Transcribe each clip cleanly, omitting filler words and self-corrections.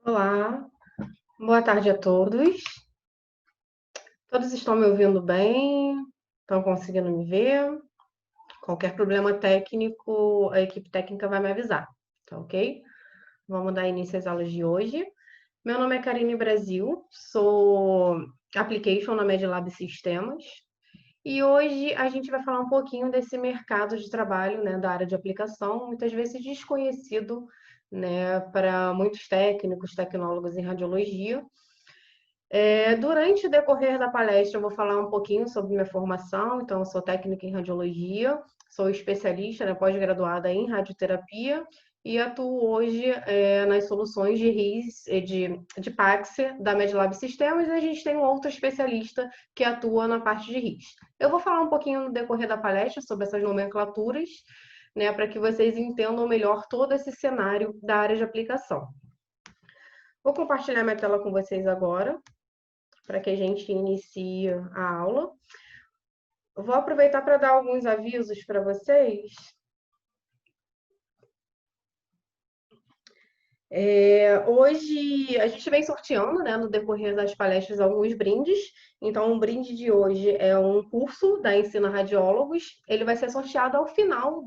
Olá, boa tarde a todos. Todos estão me ouvindo bem? Estão conseguindo me ver? Qualquer problema técnico, a equipe técnica vai me avisar, tá ok? Vamos dar início às aulas de hoje. Meu nome é Karine Brasil, sou Application na MedLab Sistemas e hoje a gente vai falar um pouquinho desse mercado de trabalho, né, da área de aplicação, muitas vezes desconhecido, né, para muitos técnicos, tecnólogos em radiologia. Durante o decorrer da palestra, eu vou falar um pouquinho sobre minha formação. Então, eu sou técnica em radiologia, sou especialista, né, pós-graduada em radioterapia e atuo hoje nas soluções de RIS, de PAXE da Medlab Sistemas, e a gente tem um outro especialista que atua na parte de RIS. Eu vou falar um pouquinho no decorrer da palestra sobre essas nomenclaturas, né, para que vocês entendam melhor todo esse cenário da área de aplicação. Vou compartilhar minha tela com vocês agora para que a gente inicie a aula. Eu vou aproveitar para dar alguns avisos para vocês. Hoje a gente vem sorteando, né, no decorrer das palestras, alguns brindes. Então, o brinde de hoje é um curso da Ensina Radiólogos. Ele vai ser sorteado ao final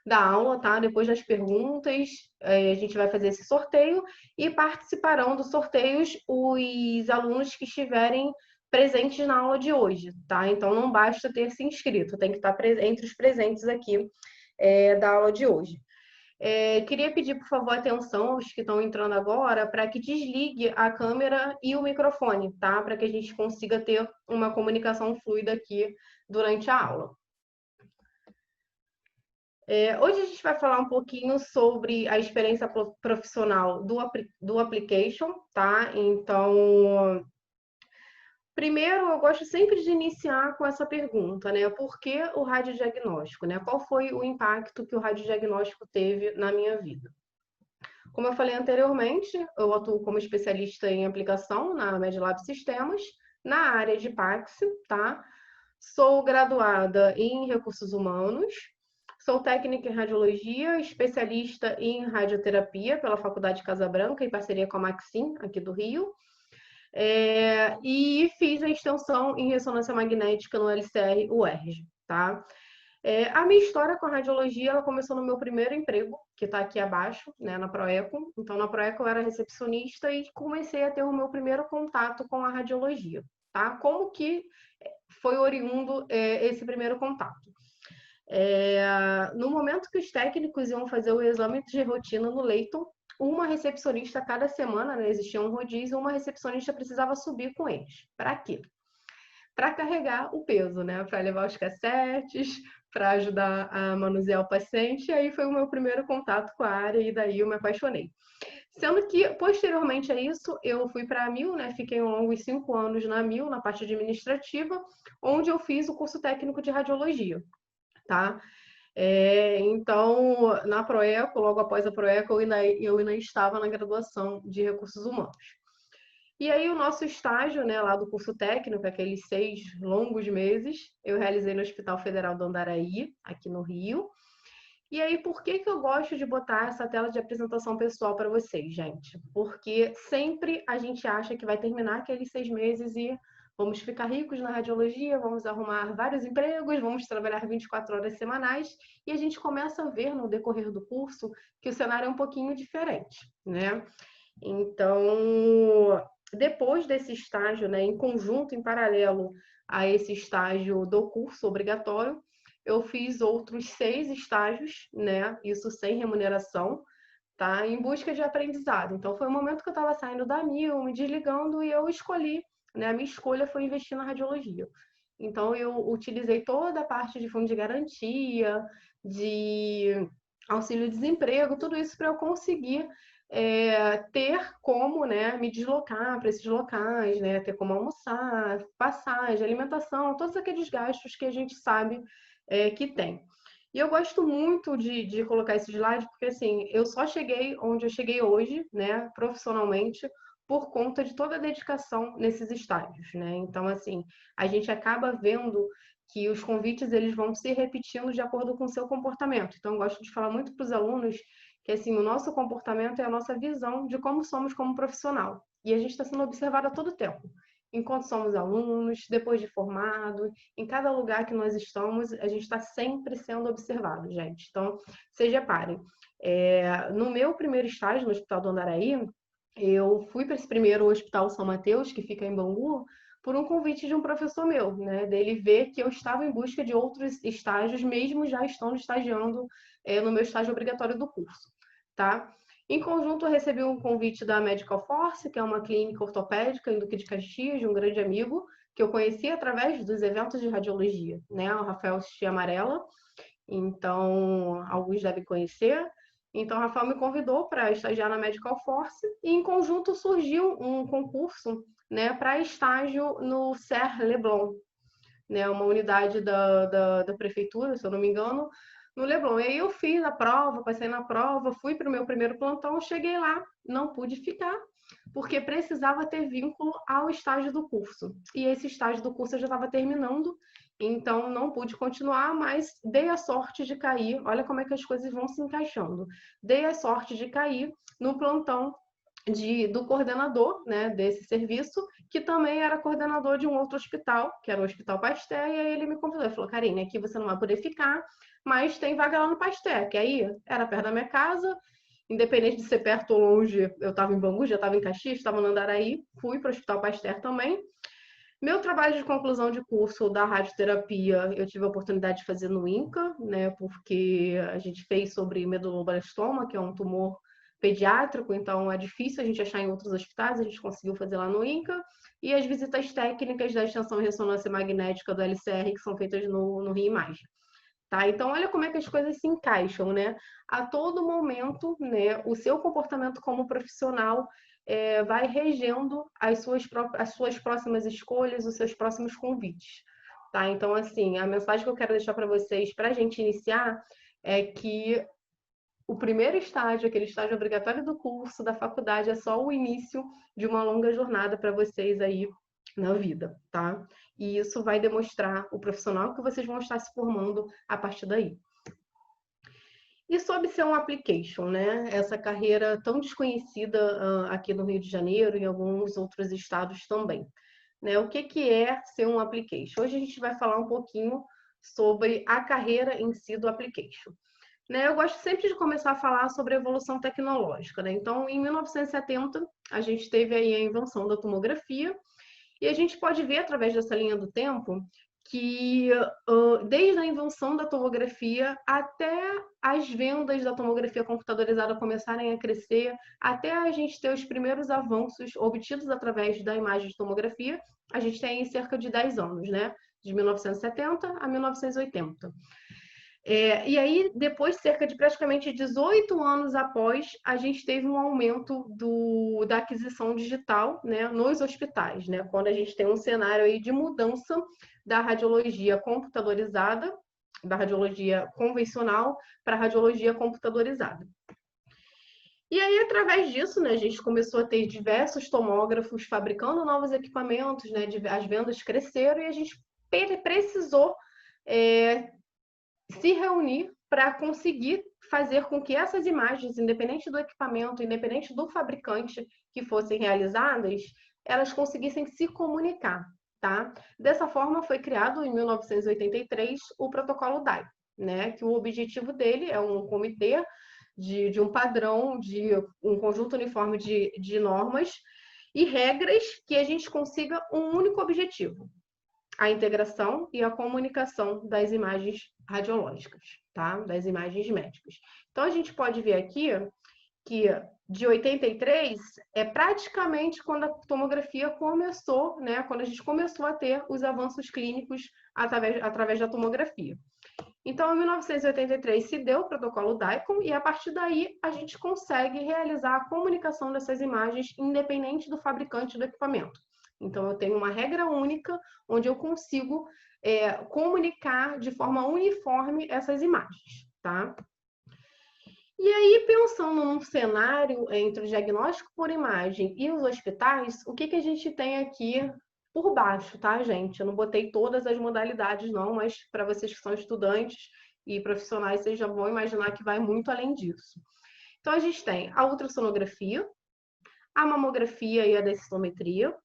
da aula, tá? Depois das perguntas, a gente vai fazer esse sorteio e participarão dos sorteios os alunos que estiverem presentes na aula de hoje, tá? Então, não basta ter se inscrito, tem que estar entre os presentes aqui da aula de hoje. Queria pedir, por favor, atenção aos que estão entrando agora para que desligue a câmera e o microfone, tá? Para que a gente consiga ter uma comunicação fluida aqui durante a aula. Hoje a gente vai falar um pouquinho sobre a experiência profissional do application, tá? Então, primeiro, eu gosto sempre de iniciar com essa pergunta, né? Por que o radiodiagnóstico, né? Qual foi o impacto que o radiodiagnóstico teve na minha vida? Como eu falei anteriormente, eu atuo como especialista em aplicação na Medlab Sistemas, na área de PAXE, tá? Sou graduada em recursos humanos, sou técnica em radiologia, especialista em radioterapia pela Faculdade Casa Branca, em parceria com a Maxim, aqui do Rio. E fiz a extensão em ressonância magnética no LCR UERJ, tá? A minha história com a radiologia, ela começou no meu primeiro emprego, que está aqui abaixo, né, na Proeco. Então, na Proeco eu era recepcionista e comecei a ter o meu primeiro contato com a radiologia, tá? Como que foi oriundo esse primeiro contato? No momento que os técnicos iam fazer o exame de rotina no leito, uma recepcionista a cada semana, né, existia um rodízio, uma recepcionista precisava subir com eles. Para quê? Para carregar o peso, né? Para levar os cassetes, para ajudar a manusear o paciente. E aí foi o meu primeiro contato com a área e daí eu me apaixonei. Sendo que, posteriormente a isso, eu fui para a Mil, né? Fiquei longos 5 anos na Mil, na parte administrativa, onde eu fiz o curso técnico de radiologia, tá? Então, na Proeco, logo após a Proeco, eu ainda estava na graduação de recursos humanos. E aí o nosso estágio, né, lá do curso técnico, aqueles 6 longos meses, eu realizei no Hospital Federal do Andaraí, aqui no Rio. E aí, por que que eu gosto de botar essa tela de apresentação pessoal para vocês, gente? Porque sempre a gente acha que vai terminar aqueles 6 meses e vamos ficar ricos na radiologia, vamos arrumar vários empregos, vamos trabalhar 24 horas semanais, e a gente começa a ver no decorrer do curso que o cenário é um pouquinho diferente, né? Então, depois desse estágio, né, em conjunto, em paralelo a esse estágio do curso obrigatório, eu fiz outros 6 estágios, né, isso sem remuneração, tá, em busca de aprendizado. Então, foi o momento que eu estava saindo da Mil, me desligando, e eu escolhi, né, a minha escolha foi investir na radiologia. Então, eu utilizei toda a parte de fundo de garantia, de auxílio-desemprego, tudo isso para eu conseguir ter como, né, me deslocar para esses locais, né, ter como almoçar, passagem, alimentação, todos aqueles gastos que a gente sabe que tem. E eu gosto muito de colocar esse slide, porque assim, eu só cheguei onde eu cheguei hoje, né, profissionalmente, por conta de toda a dedicação nesses estágios, né? Então, assim, a gente acaba vendo que os convites eles vão se repetindo de acordo com o seu comportamento. Então, eu gosto de falar muito para os alunos que assim, o nosso comportamento é a nossa visão de como somos como profissional. E a gente está sendo observado a todo tempo. Enquanto somos alunos, depois de formado, em cada lugar que nós estamos, a gente está sempre sendo observado, gente. Então, vocês reparem. No meu primeiro estágio no Hospital do Andaraí, eu fui para esse primeiro Hospital São Mateus, que fica em Bangu, por um convite de um professor meu, né? Dele ver que eu estava em busca de outros estágios, mesmo já estando estagiando no meu estágio obrigatório do curso, tá? Em conjunto, eu recebi um convite da Medical Force, que é uma clínica ortopédica em Duque de Caxias, de um grande amigo, que eu conheci através dos eventos de radiologia, né? O Rafael Xixi Amarela, então alguns devem conhecer. Então, o Rafael me convidou para estagiar na Medical Force e, em conjunto, surgiu um concurso, né, para estágio no CER Leblon, né, uma unidade da prefeitura, se eu não me engano, no Leblon. E aí eu fiz a prova, passei na prova, fui para o meu primeiro plantão, cheguei lá, não pude ficar, porque precisava ter vínculo ao estágio do curso. E esse estágio do curso eu já estava terminando, então não pude continuar, mas dei a sorte de cair. Olha como é que as coisas vão se encaixando. Dei a sorte de cair no plantão do coordenador, né, desse serviço, que também era coordenador de um outro hospital, que era o Hospital Pasteur, e aí ele me convidou, ele falou, Karine, aqui você não vai poder ficar, mas tem vaga lá no Pasteur, que aí era perto da minha casa, independente de ser perto ou longe, eu estava em Bangu, já estava em Caxias, estava no Andaraí, fui para o Hospital Pasteur também. Meu trabalho de conclusão de curso da radioterapia, eu tive a oportunidade de fazer no INCA, né, porque a gente fez sobre meduloblastoma, que é um tumor pediátrico, então é difícil a gente achar em outros hospitais, a gente conseguiu fazer lá no INCA, e as visitas técnicas da extensão e ressonância magnética do LCR, que são feitas no Rio Imagem. Tá? Então, olha como é que as coisas se encaixam, né? A todo momento, né, o seu comportamento como profissional vai regendo as suas próximas escolhas, os seus próximos convites. Tá? Então, assim, a mensagem que eu quero deixar para vocês, para a gente iniciar, é que o primeiro estágio, aquele estágio obrigatório do curso, da faculdade, é só o início de uma longa jornada para vocês aí na vida, tá? E isso vai demonstrar o profissional que vocês vão estar se formando a partir daí. E sobre ser um application, né? Essa carreira tão desconhecida aqui no Rio de Janeiro e em alguns outros estados também. Né? O que é ser um application? Hoje a gente vai falar um pouquinho sobre a carreira em si do application. Né, eu gosto sempre de começar a falar sobre a evolução tecnológica. Né? Então, em 1970, a gente teve aí a invenção da tomografia, e a gente pode ver, através dessa linha do tempo, que desde a invenção da tomografia até as vendas da tomografia computadorizada começarem a crescer, até a gente ter os primeiros avanços obtidos através da imagem de tomografia, a gente tem cerca de 10 anos, né? De 1970 a 1980. E aí, depois, cerca de praticamente 18 anos após, a gente teve um aumento da aquisição digital, né, nos hospitais, né, quando a gente tem um cenário aí de mudança da radiologia computadorizada, da radiologia convencional para a radiologia computadorizada. E aí, através disso, né, a gente começou a ter diversos tomógrafos fabricando novos equipamentos, né, as vendas cresceram e a gente precisou se reunir para conseguir fazer com que essas imagens, independente do equipamento, independente do fabricante que fossem realizadas, elas conseguissem se comunicar, tá? Dessa forma, foi criado em 1983 o protocolo DAI, né? Que o objetivo dele é um comitê de um padrão, de um conjunto uniforme de normas e regras que a gente consiga um único objetivo: a integração e a comunicação das imagens radiológicas, tá? Das imagens médicas. Então, a gente pode ver aqui que de 83 é praticamente quando a tomografia começou, né? Quando a gente começou a ter os avanços clínicos através da tomografia. Então, em 1983 se deu o protocolo DICOM e a partir daí a gente consegue realizar a comunicação dessas imagens independente do fabricante do equipamento. Então, eu tenho uma regra única onde eu consigo comunicar de forma uniforme essas imagens, tá? E aí, pensando num cenário entre o diagnóstico por imagem e os hospitais, o que a gente tem aqui por baixo, tá, gente? Eu não botei todas as modalidades, não, mas para vocês que são estudantes e profissionais, vocês já vão imaginar que vai muito além disso. Então, a gente tem a ultrassonografia, a mamografia e a densitometria,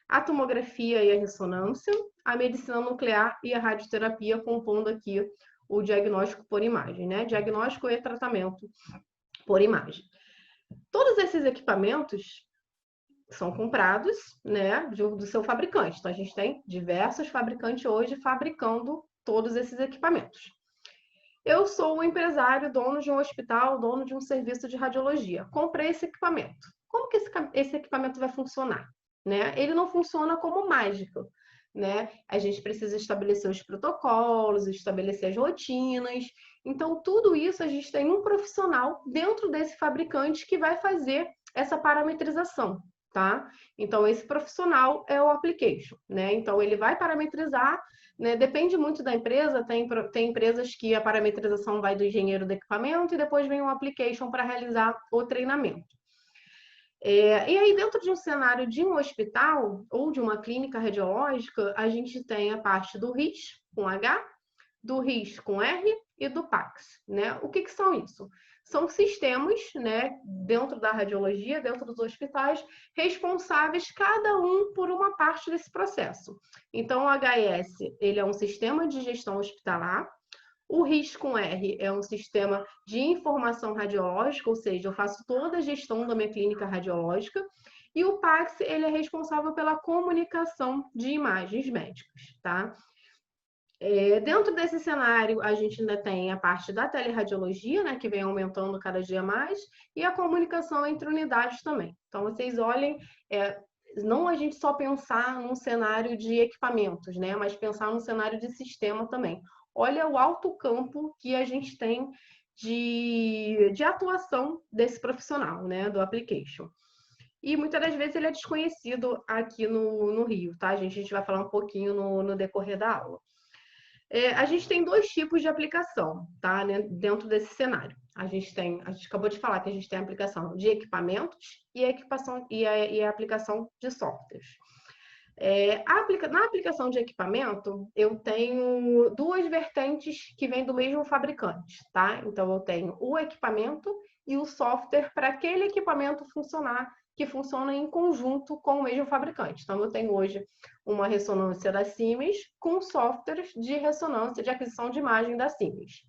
a tomografia e a ressonância, a medicina nuclear e a radioterapia, compondo aqui o diagnóstico por imagem, né? Diagnóstico e tratamento por imagem. Todos esses equipamentos são comprados, né, do seu fabricante. Então, a gente tem diversos fabricantes hoje fabricando todos esses equipamentos. Eu sou um empresário, dono de um hospital, dono de um serviço de radiologia. Comprei esse equipamento. Como que esse equipamento vai funcionar? Né? Ele não funciona como mágica. Né? A gente precisa estabelecer os protocolos, estabelecer as rotinas. Então, tudo isso a gente tem um profissional dentro desse fabricante que vai fazer essa parametrização. Tá? Então, esse profissional é o application. Né? Então, ele vai parametrizar, né? Depende muito da empresa, tem empresas que a parametrização vai do engenheiro do equipamento e depois vem um application para realizar o treinamento. E aí, dentro de um cenário de um hospital ou de uma clínica radiológica, a gente tem a parte do RIS com H, do RIS com R e do PACS. Né? O que são isso? São sistemas, né, dentro da radiologia, dentro dos hospitais, responsáveis cada um por uma parte desse processo. Então, o HS, ele é um sistema de gestão hospitalar. O RIS com R é um sistema de informação radiológica, ou seja, eu faço toda a gestão da minha clínica radiológica. E o PACS, ele é responsável pela comunicação de imagens médicas, tá? Dentro desse cenário, a gente ainda tem a parte da teleradiologia, né, que vem aumentando cada dia mais, e a comunicação entre unidades também. Então, vocês olhem, não a gente só pensar num cenário de equipamentos, né, mas pensar num cenário de sistema também. Olha o alto campo que a gente tem de atuação desse profissional, né, do application. E muitas das vezes ele é desconhecido aqui no Rio, tá, gente? A gente vai falar um pouquinho no decorrer da aula. A gente tem dois tipos de aplicação, tá? Né? Dentro desse cenário. A gente acabou de falar que a gente tem a aplicação de equipamentos e a aplicação de softwares. Na aplicação de equipamento, eu tenho duas vertentes que vêm do mesmo fabricante, tá? Então, eu tenho o equipamento e o software para aquele equipamento funcionar, que funciona em conjunto com o mesmo fabricante. Então, eu tenho hoje uma ressonância da Siemens com softwares de ressonância, de aquisição de imagem da Siemens.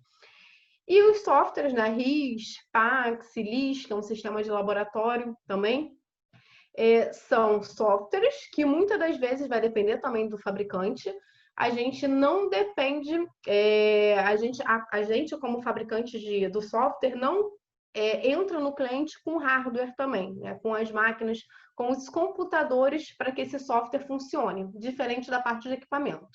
E os softwares, né, RIS, PACS, LIS, que é um sistema de laboratório também, são softwares que muitas das vezes vai depender também do fabricante. A gente não depende, a gente como fabricante do software não entra no cliente com hardware também, né? Com as máquinas, com os computadores para que esse software funcione, diferente da parte de equipamento.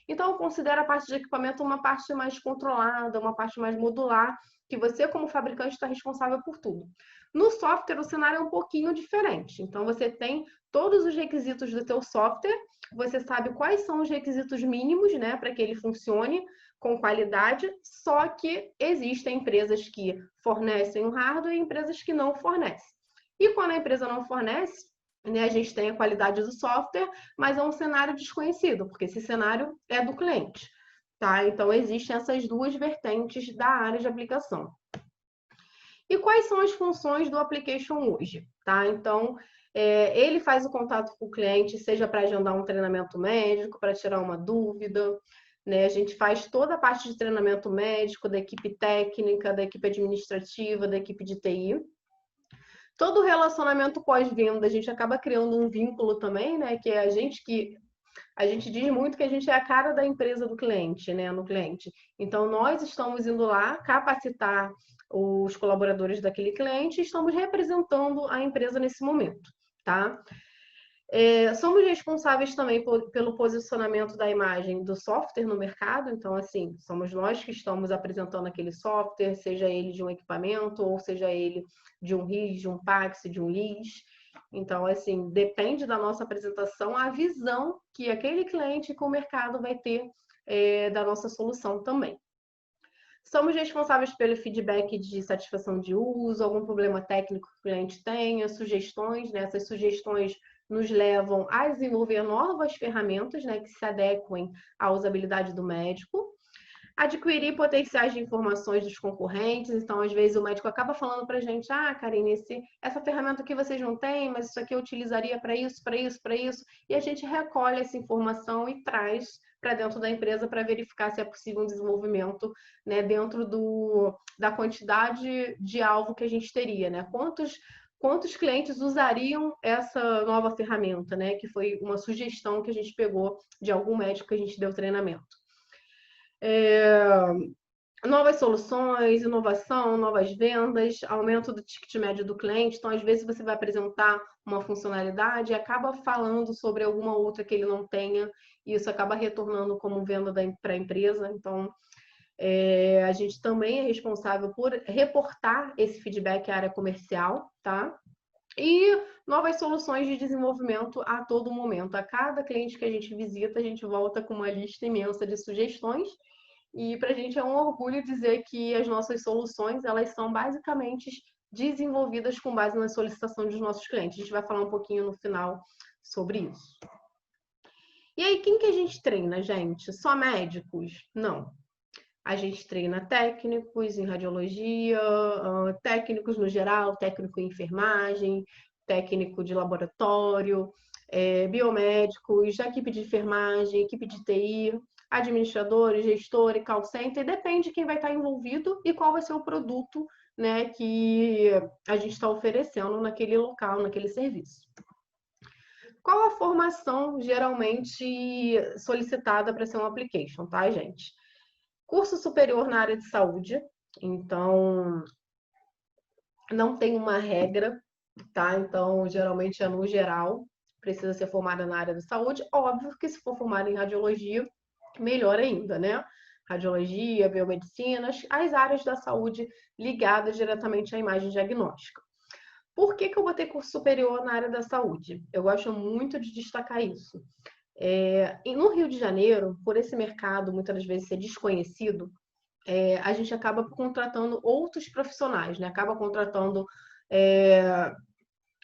Então, eu considero a parte de equipamento uma parte mais controlada, uma parte mais modular, que você, como fabricante, está responsável por tudo. No software, o cenário é um pouquinho diferente. Então, você tem todos os requisitos do teu software, você sabe quais são os requisitos mínimos, né, para que ele funcione com qualidade, só que existem empresas que fornecem o hardware e empresas que não fornecem. E quando a empresa não fornece, né, a gente tem a qualidade do software, mas é um cenário desconhecido, porque esse cenário é do cliente. Tá? Então, existem essas duas vertentes da área de aplicação. E quais são as funções do application hoje? Tá? Então, ele faz o contato com o cliente, seja para agendar um treinamento médico, para tirar uma dúvida, né? A gente faz toda a parte de treinamento médico, da equipe técnica, da equipe administrativa, da equipe de TI. Todo o relacionamento pós-venda, a gente acaba criando um vínculo também, né? Que é a gente diz muito que a gente é a cara da empresa do cliente, né? No cliente. Então, nós estamos indo lá capacitar os colaboradores daquele cliente e estamos representando a empresa nesse momento, tá? Somos responsáveis também pelo posicionamento da imagem do software no mercado. Então, assim, somos nós que estamos apresentando aquele software, seja ele de um equipamento ou seja ele de um RIS, de um PACS, de um LIS. Então, assim, depende da nossa apresentação, a visão que aquele cliente com o mercado vai ter da nossa solução também. Somos responsáveis pelo feedback de satisfação de uso, algum problema técnico que o cliente tenha, sugestões, né? Essas sugestões nos levam a desenvolver novas ferramentas, né, que se adequem à usabilidade do médico. Adquirir potenciais de informações dos concorrentes. Então, às vezes, o médico acaba falando para a gente, ah, Karine, essa ferramenta aqui vocês não têm, mas isso aqui eu utilizaria para isso, para isso, para isso. E a gente recolhe essa informação e traz para dentro da empresa para verificar se é possível um desenvolvimento, né, dentro da quantidade de alvo que a gente teria, né? Quantos clientes usariam essa nova ferramenta, né? Que foi uma sugestão que a gente pegou de algum médico que a gente deu treinamento. Novas soluções, inovação, novas vendas, aumento do ticket médio do cliente. Então, às vezes, você vai apresentar uma funcionalidade e acaba falando sobre alguma outra que ele não tenha, e isso acaba retornando como venda para a empresa. Então, a gente também é responsável por reportar esse feedback à área comercial, tá? E novas soluções de desenvolvimento a todo momento. A cada cliente que a gente visita, a gente volta com uma lista imensa de sugestões. E para a gente é um orgulho dizer que as nossas soluções, elas são basicamente desenvolvidas com base na solicitação dos nossos clientes. A gente vai falar um pouquinho no final sobre isso. E aí, quem que a gente treina, gente? Só médicos? Não. A gente treina técnicos em radiologia, técnicos no geral, técnico em enfermagem, técnico de laboratório, biomédicos, equipe de enfermagem, equipe de TI, administradores, gestor e call center. Depende de quem vai estar envolvido e qual vai ser o produto, né, que a gente está oferecendo naquele local, naquele serviço. Qual a formação geralmente solicitada para ser um application, tá, gente? Curso superior na área de saúde, então não tem uma regra, tá? Então, geralmente é no geral, precisa ser formada na área de saúde. Óbvio que se for formada em radiologia, melhor ainda, né? Radiologia, biomedicina, as áreas da saúde ligadas diretamente à imagem diagnóstica. Por que eu botei curso superior na área da saúde? Eu gosto muito de destacar isso. No Rio de Janeiro, por esse mercado muitas das vezes ser desconhecido, a gente acaba contratando outros profissionais, né? Acaba contratando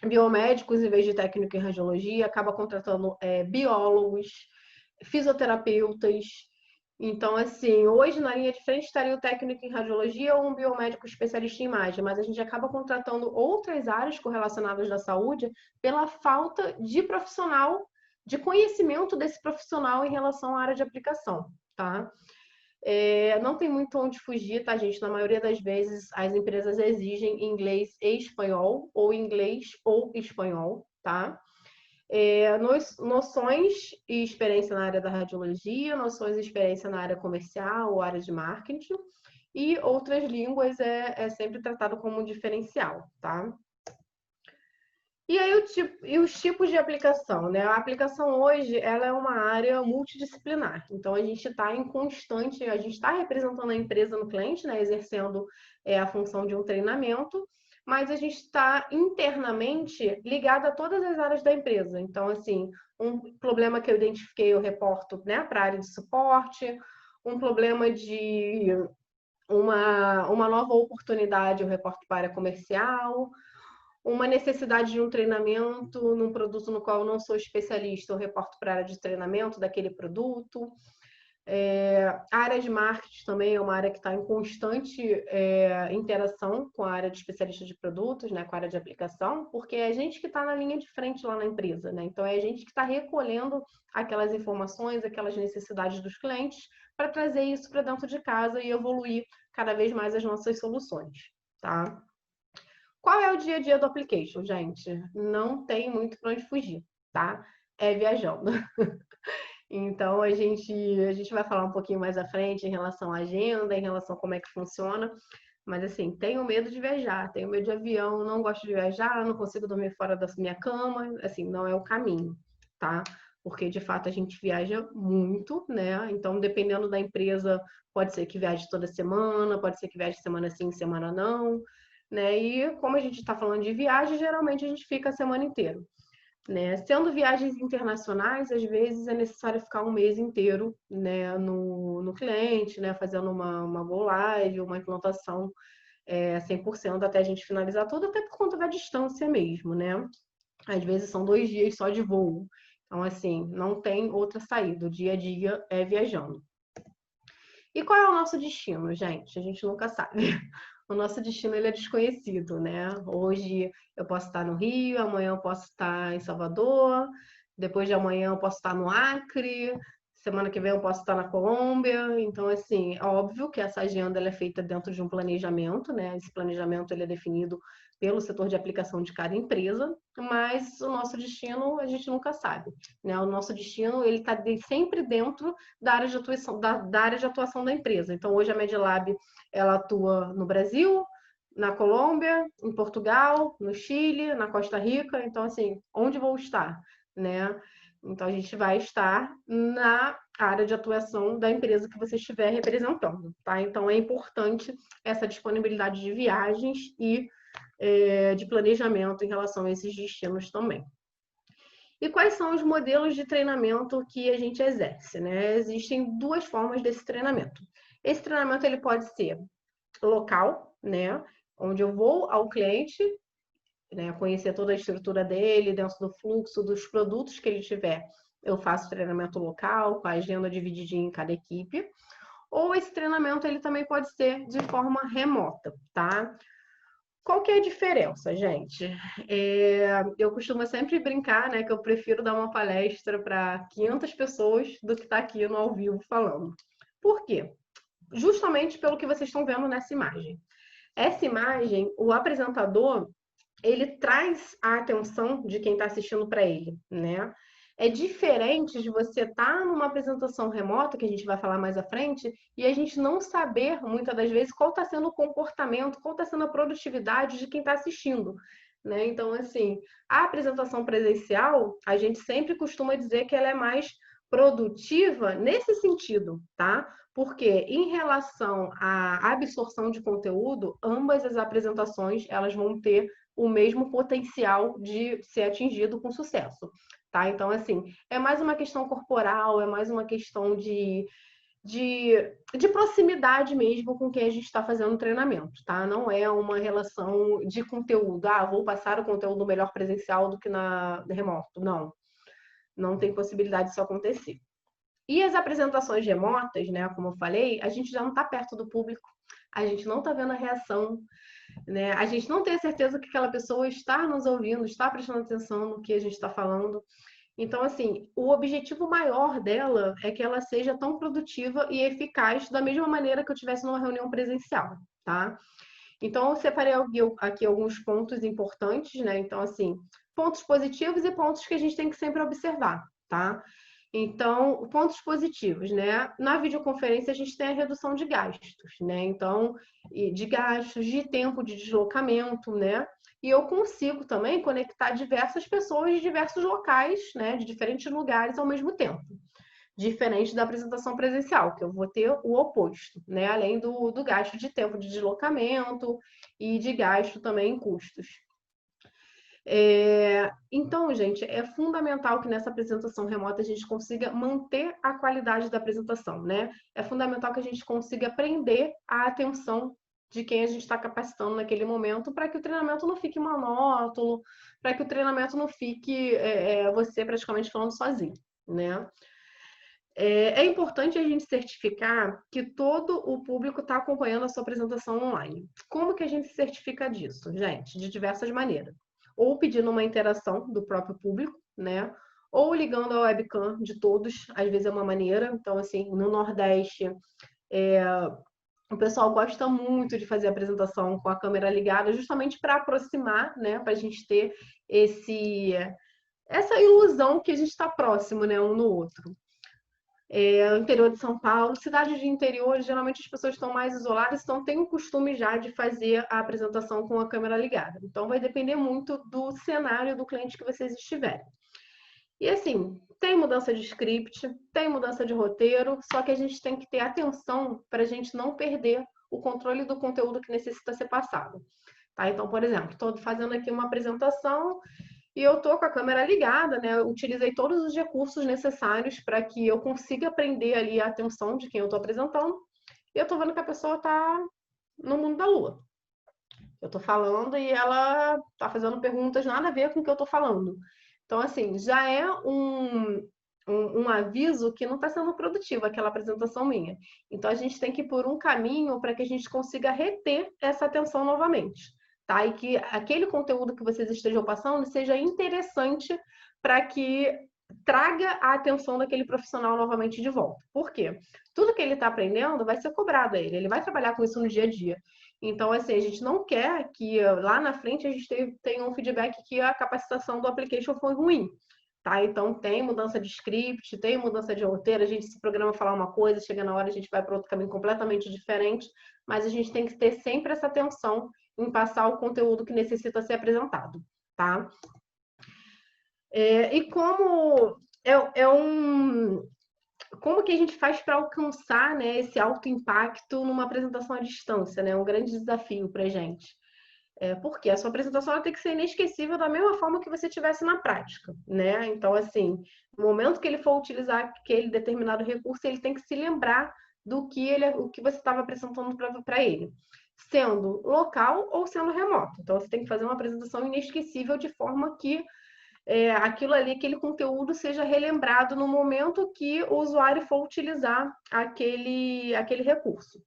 biomédicos em vez de técnico em radiologia, acaba contratando biólogos, fisioterapeutas. Então, assim, hoje na linha de frente estaria o técnico em radiologia ou um biomédico especialista em imagem, mas a gente acaba contratando outras áreas correlacionadas da saúde pela falta de profissional, de conhecimento desse profissional em relação à área de aplicação, tá? Não tem muito onde fugir, tá, gente? Na maioria das vezes, as empresas exigem inglês e espanhol, ou inglês ou espanhol, tá? Noções e experiência na área da radiologia, noções e experiência na área comercial ou área de marketing, e outras línguas é sempre tratado como um diferencial, tá? E aí os tipos de aplicação, né? A aplicação hoje, ela é uma área multidisciplinar. Então, a gente está em constante, a gente está representando a empresa no cliente, né? Exercendo a função de um treinamento, mas a gente está internamente ligado a todas as áreas da empresa. Então, assim, um problema que eu identifiquei, eu reporto, né, para a área de suporte, um problema de uma nova oportunidade, eu reporto para a área comercial, uma necessidade de um treinamento num produto no qual eu não sou especialista, eu reporto para a área de treinamento daquele produto. A área de marketing também é uma área que está em constante interação com a área de especialista de produtos, né, com a área de aplicação, porque é a gente que está na linha de frente lá na empresa, né? Então é a gente que está recolhendo aquelas informações, aquelas necessidades dos clientes para trazer isso para dentro de casa e evoluir cada vez mais as nossas soluções, tá? Qual é o dia a dia do application, gente? Não tem muito para onde fugir, tá? É viajando. Então, a gente vai falar um pouquinho mais à frente em relação à agenda, em relação a como é que funciona. Mas, assim, tenho medo de viajar, tenho medo de avião, não gosto de viajar, não consigo dormir fora da minha cama. Assim, não é o caminho, tá? Porque, de fato, a gente viaja muito, né? Então, dependendo da empresa, pode ser que viaje toda semana, pode ser que viaje semana sim, semana não, né? E como a gente está falando de viagem, geralmente a gente fica a semana inteira, né? Sendo viagens internacionais, às vezes é necessário ficar um mês inteiro, né, no cliente, né, fazendo uma go live, uma implantação 100% até a gente finalizar tudo, até por conta da distância mesmo, né? Às vezes são 2 dias só de voo. Então, assim, não tem outra saída. O dia a dia é viajando. E qual é o nosso destino, gente? A gente nunca sabe. O nosso destino ele é desconhecido, né? Hoje eu posso estar no Rio, amanhã eu posso estar em Salvador, depois de amanhã eu posso estar no Acre, semana que vem eu posso estar na Colômbia. Então, assim, é óbvio que essa agenda ela é feita dentro de um planejamento, né? Esse planejamento ele é definido pelo setor de aplicação de cada empresa, mas o nosso destino a gente nunca sabe, né? O nosso destino ele está sempre dentro da área de atuação da área de atuação da empresa. Então, hoje a Medlab ela atua no Brasil, na Colômbia, em Portugal, no Chile, na Costa Rica. Então, assim, onde vou estar, né? Então, a gente vai estar na área de atuação da empresa que você estiver representando, tá? Então, é importante essa disponibilidade de viagens e de planejamento em relação a esses destinos também. E quais são os modelos de treinamento que a gente exerce, né? Existem duas formas desse treinamento. Esse treinamento ele pode ser local, né? Onde eu vou ao cliente, né? Conhecer toda a estrutura dele, dentro do fluxo dos produtos que ele tiver. Eu faço treinamento local, com a agenda divididinha em cada equipe. Ou esse treinamento ele também pode ser de forma remota, tá? Qual que é a diferença, gente? Eu costumo sempre brincar, né, que eu prefiro dar uma palestra para 500 pessoas do que estar aqui no ao vivo falando. Por quê? Justamente pelo que vocês estão vendo nessa imagem. Essa imagem, o apresentador, ele traz a atenção de quem está assistindo para ele, né? É diferente de você estar numa apresentação remota, que a gente vai falar mais à frente, e a gente não saber, muitas das vezes, qual está sendo o comportamento, qual está sendo a produtividade de quem está assistindo. Né? Então, assim, a apresentação presencial, a gente sempre costuma dizer que ela é mais produtiva nesse sentido, tá? Porque em relação à absorção de conteúdo, ambas as apresentações elas vão ter o mesmo potencial de ser atingido com sucesso, tá? Então, assim, é mais uma questão corporal, é mais uma questão de proximidade mesmo com quem a gente está fazendo o treinamento, tá? Não é uma relação de conteúdo, vou passar o conteúdo melhor presencial do que na remoto. Não, não tem possibilidade disso acontecer. E as apresentações remotas, né, como eu falei, a gente já não está perto do público, a gente não está vendo a reação, né? A gente não tem a certeza que aquela pessoa está nos ouvindo, está prestando atenção no que a gente está falando. Então, assim, o objetivo maior dela é que ela seja tão produtiva e eficaz da mesma maneira que eu tivesse numa reunião presencial, tá? Então, eu separei aqui alguns pontos importantes, né? Então, assim, pontos positivos e pontos que a gente tem que sempre observar, tá? Então, pontos positivos, né? Na videoconferência a gente tem a redução de gastos, né? Então, de gastos, de tempo de deslocamento, né? E eu consigo também conectar diversas pessoas de diversos locais, né? De diferentes lugares ao mesmo tempo. Diferente da apresentação presencial, que eu vou ter o oposto, né? Além do gasto de tempo de deslocamento e de gasto também em custos. Então, gente, é fundamental que nessa apresentação remota a gente consiga manter a qualidade da apresentação, né? É fundamental que a gente consiga prender a atenção de quem a gente está capacitando naquele momento para que o treinamento não fique monótono, para que o treinamento não fique você praticamente falando sozinho, né? É importante a gente certificar que todo o público está acompanhando a sua apresentação online. Como que a gente certifica disso, gente? De diversas maneiras. Ou pedindo uma interação do próprio público, né? Ou ligando a webcam de todos, às vezes é uma maneira. Então, assim, no Nordeste, o pessoal gosta muito de fazer a apresentação com a câmera ligada, justamente para aproximar, né? Para a gente ter essa ilusão que a gente está próximo, né? Um no outro. Interior de São Paulo, cidades de interior, geralmente as pessoas estão mais isoladas, então tem o costume já de fazer a apresentação com a câmera ligada. Então vai depender muito do cenário do cliente que vocês estiverem. E assim, tem mudança de script, tem mudança de roteiro, só que a gente tem que ter atenção para a gente não perder o controle do conteúdo que necessita ser passado. Tá? Então, por exemplo, estou fazendo aqui uma apresentação e eu tô com a câmera ligada, né? Eu utilizei todos os recursos necessários para que eu consiga prender ali a atenção de quem eu tô apresentando. E eu tô vendo que a pessoa tá no mundo da lua. Eu tô falando e ela tá fazendo perguntas nada a ver com o que eu tô falando. Então, assim, já é um aviso que não está sendo produtivo aquela apresentação minha. Então, a gente tem que ir por um caminho para que a gente consiga reter essa atenção novamente, tá? E que aquele conteúdo que vocês estejam passando seja interessante para que traga a atenção daquele profissional novamente de volta. Por quê? Tudo que ele está aprendendo vai ser cobrado a ele, ele vai trabalhar com isso no dia a dia. Então, assim, a gente não quer que lá na frente a gente tenha um feedback que a capacitação do application foi ruim. Tá? Então, tem mudança de script, tem mudança de roteiro, a gente se programa falar uma coisa, chega na hora a gente vai para outro caminho completamente diferente, mas a gente tem que ter sempre essa atenção em passar o conteúdo que necessita ser apresentado, tá? E como como que a gente faz para alcançar, né, esse alto impacto numa apresentação à distância, né? Um grande desafio para a gente. Porque a sua apresentação ela tem que ser inesquecível da mesma forma que você tivesse na prática, né? Então, assim, no momento que ele for utilizar aquele determinado recurso, ele tem que se lembrar do que o que você estava apresentando para ele, sendo local ou sendo remoto. Então, você tem que fazer uma apresentação inesquecível de forma que aquilo ali, aquele conteúdo seja relembrado no momento que o usuário for utilizar aquele recurso.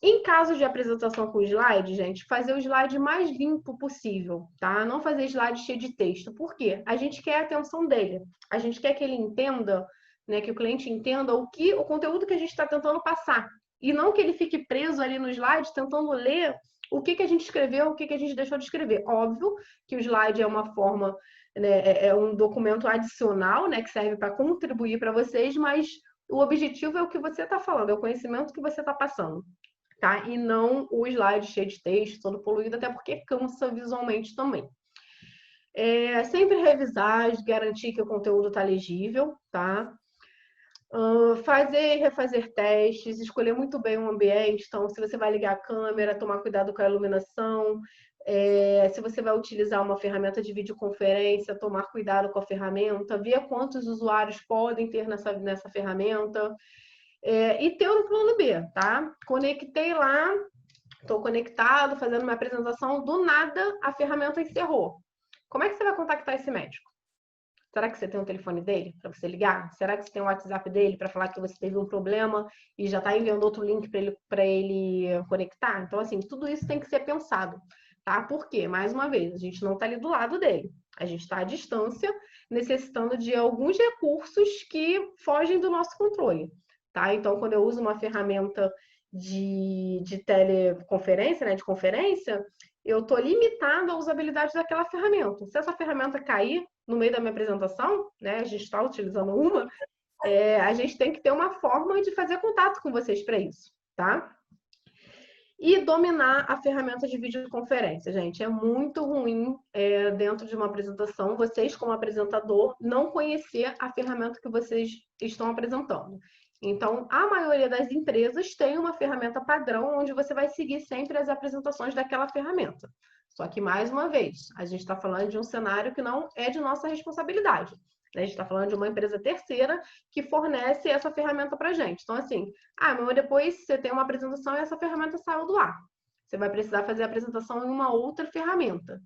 Em caso de apresentação com slide, gente, fazer o slide mais limpo possível, tá? Não fazer slide cheio de texto. Por quê? A gente quer a atenção dele. A gente quer que ele entenda, né, que o cliente entenda o conteúdo que a gente está tentando passar. E não que ele fique preso ali no slide tentando ler o que a gente escreveu, o que a gente deixou de escrever. Óbvio que o slide é uma forma, né, é um documento adicional, né, que serve para contribuir para vocês, mas o objetivo é o que você está falando, é o conhecimento que você está passando. Tá? E não o slide cheio de texto, todo poluído, até porque cansa visualmente também. Sempre revisar, garantir que o conteúdo está legível, tá? Fazer e refazer testes, escolher muito bem o ambiente. Então, se você vai ligar a câmera, tomar cuidado com a iluminação. Se você vai utilizar uma ferramenta de videoconferência, tomar cuidado com a ferramenta, ver quantos usuários podem ter nessa ferramenta. E ter um plano B, tá? Conectei lá, estou conectado, fazendo uma apresentação, do nada a ferramenta encerrou. Como é que você vai contactar esse médico? Será que você tem o telefone dele para você ligar? Será que você tem o WhatsApp dele para falar que você teve um problema e já está enviando outro link para ele conectar? Então, assim, tudo isso tem que ser pensado, tá? Por quê? Mais uma vez, a gente não está ali do lado dele. A gente está à distância, necessitando de alguns recursos que fogem do nosso controle, tá? Então, quando eu uso uma ferramenta de teleconferência, né, de conferência, eu estou limitado à usabilidade daquela ferramenta. Se essa ferramenta cair no meio da minha apresentação, né, a gente está utilizando uma, a gente tem que ter uma forma de fazer contato com vocês para isso, tá? E dominar a ferramenta de videoconferência, gente. É muito ruim dentro de uma apresentação, vocês como apresentador, não conhecer a ferramenta que vocês estão apresentando. Então, a maioria das empresas tem uma ferramenta padrão onde você vai seguir sempre as apresentações daquela ferramenta. Só que, mais uma vez, a gente está falando de um cenário que não é de nossa responsabilidade. A gente está falando de uma empresa terceira que fornece essa ferramenta para a gente. Então, assim, mas depois você tem uma apresentação e essa ferramenta saiu do ar. Você vai precisar fazer a apresentação em uma outra ferramenta.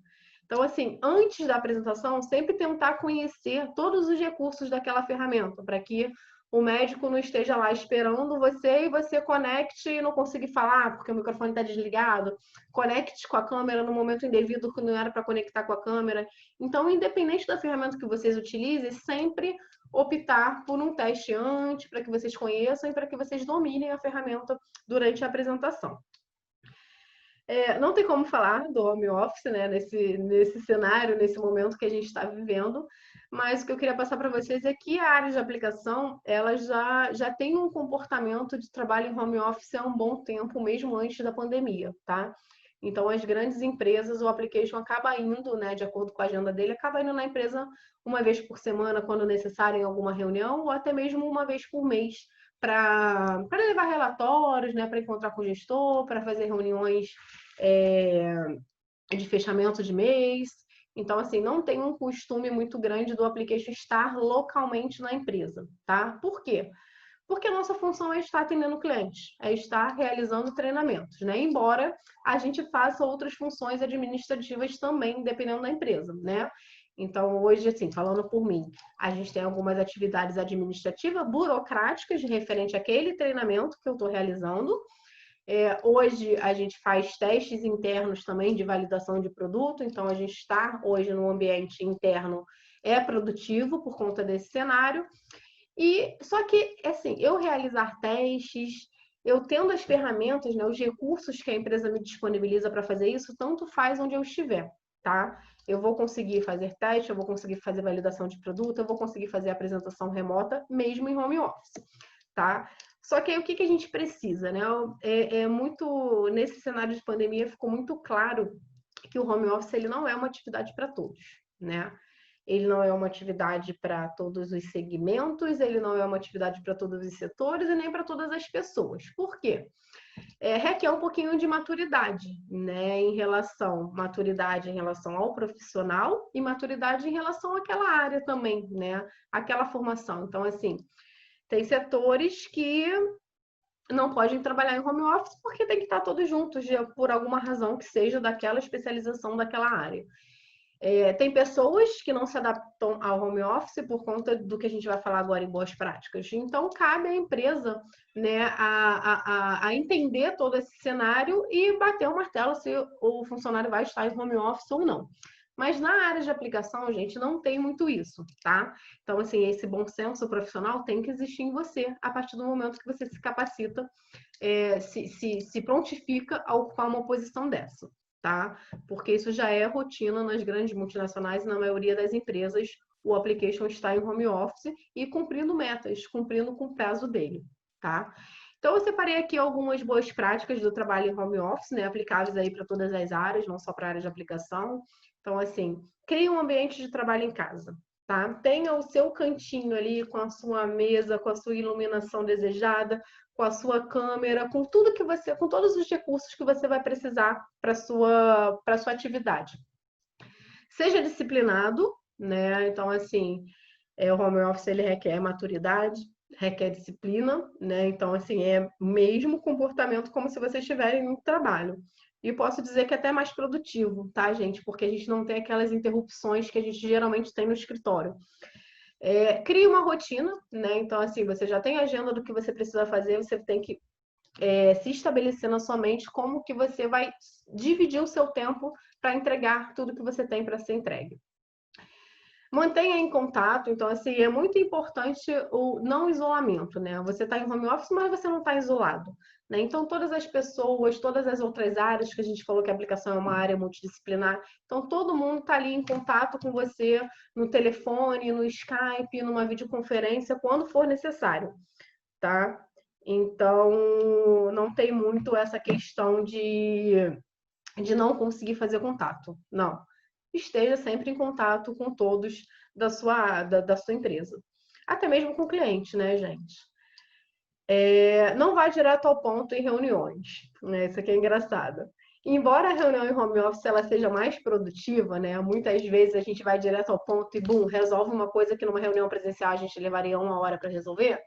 Então, assim, antes da apresentação, sempre tentar conhecer todos os recursos daquela ferramenta, para que o médico não esteja lá esperando você e você conecte e não consiga falar porque o microfone está desligado, conecte com a câmera no momento indevido que não era para conectar com a câmera. Então, independente da ferramenta que vocês utilizem, sempre optar por um teste antes, para que vocês conheçam e para que vocês dominem a ferramenta durante a apresentação. Não tem como falar do home office, né, nesse cenário, nesse momento que a gente está vivendo, mas o que eu queria passar para vocês é que a área de aplicação, ela já tem um comportamento de trabalho em home office há um bom tempo, mesmo antes da pandemia, tá? Então, as grandes empresas, o application acaba indo, né, de acordo com a agenda dele, acaba indo na empresa uma vez por semana, quando necessário, em alguma reunião, ou até mesmo uma vez por mês, para levar relatórios, né, para encontrar com o gestor, para fazer reuniões de fechamento de mês. Então, assim, não tem um costume muito grande do application estar localmente na empresa, tá? Por quê? Porque a nossa função é estar atendendo clientes, é estar realizando treinamentos, né? Embora a gente faça outras funções administrativas também, dependendo da empresa, né? Então, hoje, assim, falando por mim, a gente tem algumas atividades administrativas, burocráticas, referente àquele treinamento que eu estou realizando. Hoje, a gente faz testes internos também de validação de produto, então, a gente está hoje no ambiente interno produtivo por conta desse cenário. E só que, assim, eu realizar testes, eu tendo as ferramentas, né, os recursos que a empresa me disponibiliza para fazer isso, tanto faz onde eu estiver, tá? Eu vou conseguir fazer teste, eu vou conseguir fazer validação de produto, eu vou conseguir fazer apresentação remota, mesmo em home office, tá? Só que aí o que a gente precisa, né? Muito nesse cenário de pandemia ficou muito claro que o home office ele não é uma atividade para todos, né? Ele não é uma atividade para todos os segmentos, ele não é uma atividade para todos os setores e nem para todas as pessoas. Por quê? Requer um pouquinho de maturidade, né? Maturidade em relação ao profissional e maturidade em relação àquela área também, né? Aquela formação. Então, assim, tem setores que não podem trabalhar em home office porque tem que estar todos juntos, por alguma razão que seja daquela especialização daquela área. Tem pessoas que não se adaptam ao home office por conta do que a gente vai falar agora em boas práticas. Então, cabe à empresa, né, a entender todo esse cenário e bater o martelo se o funcionário vai estar em home office ou não. Mas na área de aplicação, gente, não tem muito isso, tá? Então, assim, esse bom senso profissional tem que existir em você a partir do momento que você se capacita, se prontifica a ocupar uma posição dessa, tá? Porque isso já é rotina nas grandes multinacionais e na maioria das empresas o application está em home office e cumprindo metas, cumprindo com o prazo dele, tá? Então, eu separei aqui algumas boas práticas do trabalho em home office, né, aplicáveis aí para todas as áreas, não só para a área de aplicação. Então, assim, crie um ambiente de trabalho em casa, tá? Tenha o seu cantinho ali com a sua mesa, com a sua iluminação desejada, com a sua câmera, com tudo que você, com todos os recursos que você vai precisar para sua atividade. Seja disciplinado, né? Então, assim, o home office ele requer maturidade, requer disciplina, né? Então, assim, é mesmo comportamento como se vocês estiverem no trabalho. E posso dizer que é até mais produtivo, tá, gente? Porque a gente não tem aquelas interrupções que a gente geralmente tem no escritório. Crie uma rotina, né? Então, assim, você já tem a agenda do que você precisa fazer, você tem que se estabelecer na sua mente como que você vai dividir o seu tempo para entregar tudo que você tem para ser entregue. Mantenha em contato, então, assim, é muito importante o não isolamento, né? Você está em home office, mas você não está isolado, né? Então, todas as pessoas, todas as outras áreas que a gente falou que a aplicação é uma área multidisciplinar, então, todo mundo está ali em contato com você no telefone, no Skype, numa videoconferência, quando for necessário, tá? Então, não tem muito essa questão de não conseguir fazer contato. Não. Esteja sempre em contato com todos da sua empresa. Até mesmo com o cliente, né, gente? Não vá direto ao ponto em reuniões. Né? Isso aqui é engraçado. Embora a reunião em home office ela seja mais produtiva, né? Muitas vezes a gente vai direto ao ponto e, bum, resolve uma coisa que numa reunião presencial a gente levaria 1 hora para resolver.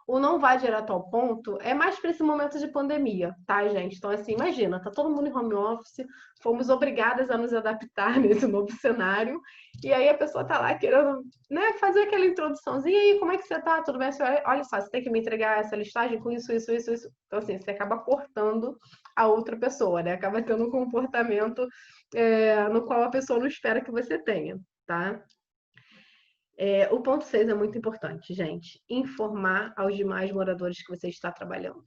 O não vai direto ao ponto é mais para esse momento de pandemia, tá, gente? Então, assim, imagina, tá todo mundo em home office, fomos obrigadas a nos adaptar nesse novo cenário, e aí a pessoa tá lá querendo, né, fazer aquela introduçãozinha, e aí, como é que você tá? Tudo bem? Olha só, você tem que me entregar essa listagem com isso, isso, isso, isso. Então, assim, você acaba cortando a outra pessoa, né? Acaba tendo um comportamento no qual a pessoa não espera que você tenha, tá? O ponto 6 é muito importante, gente. Informar aos demais moradores que você está trabalhando.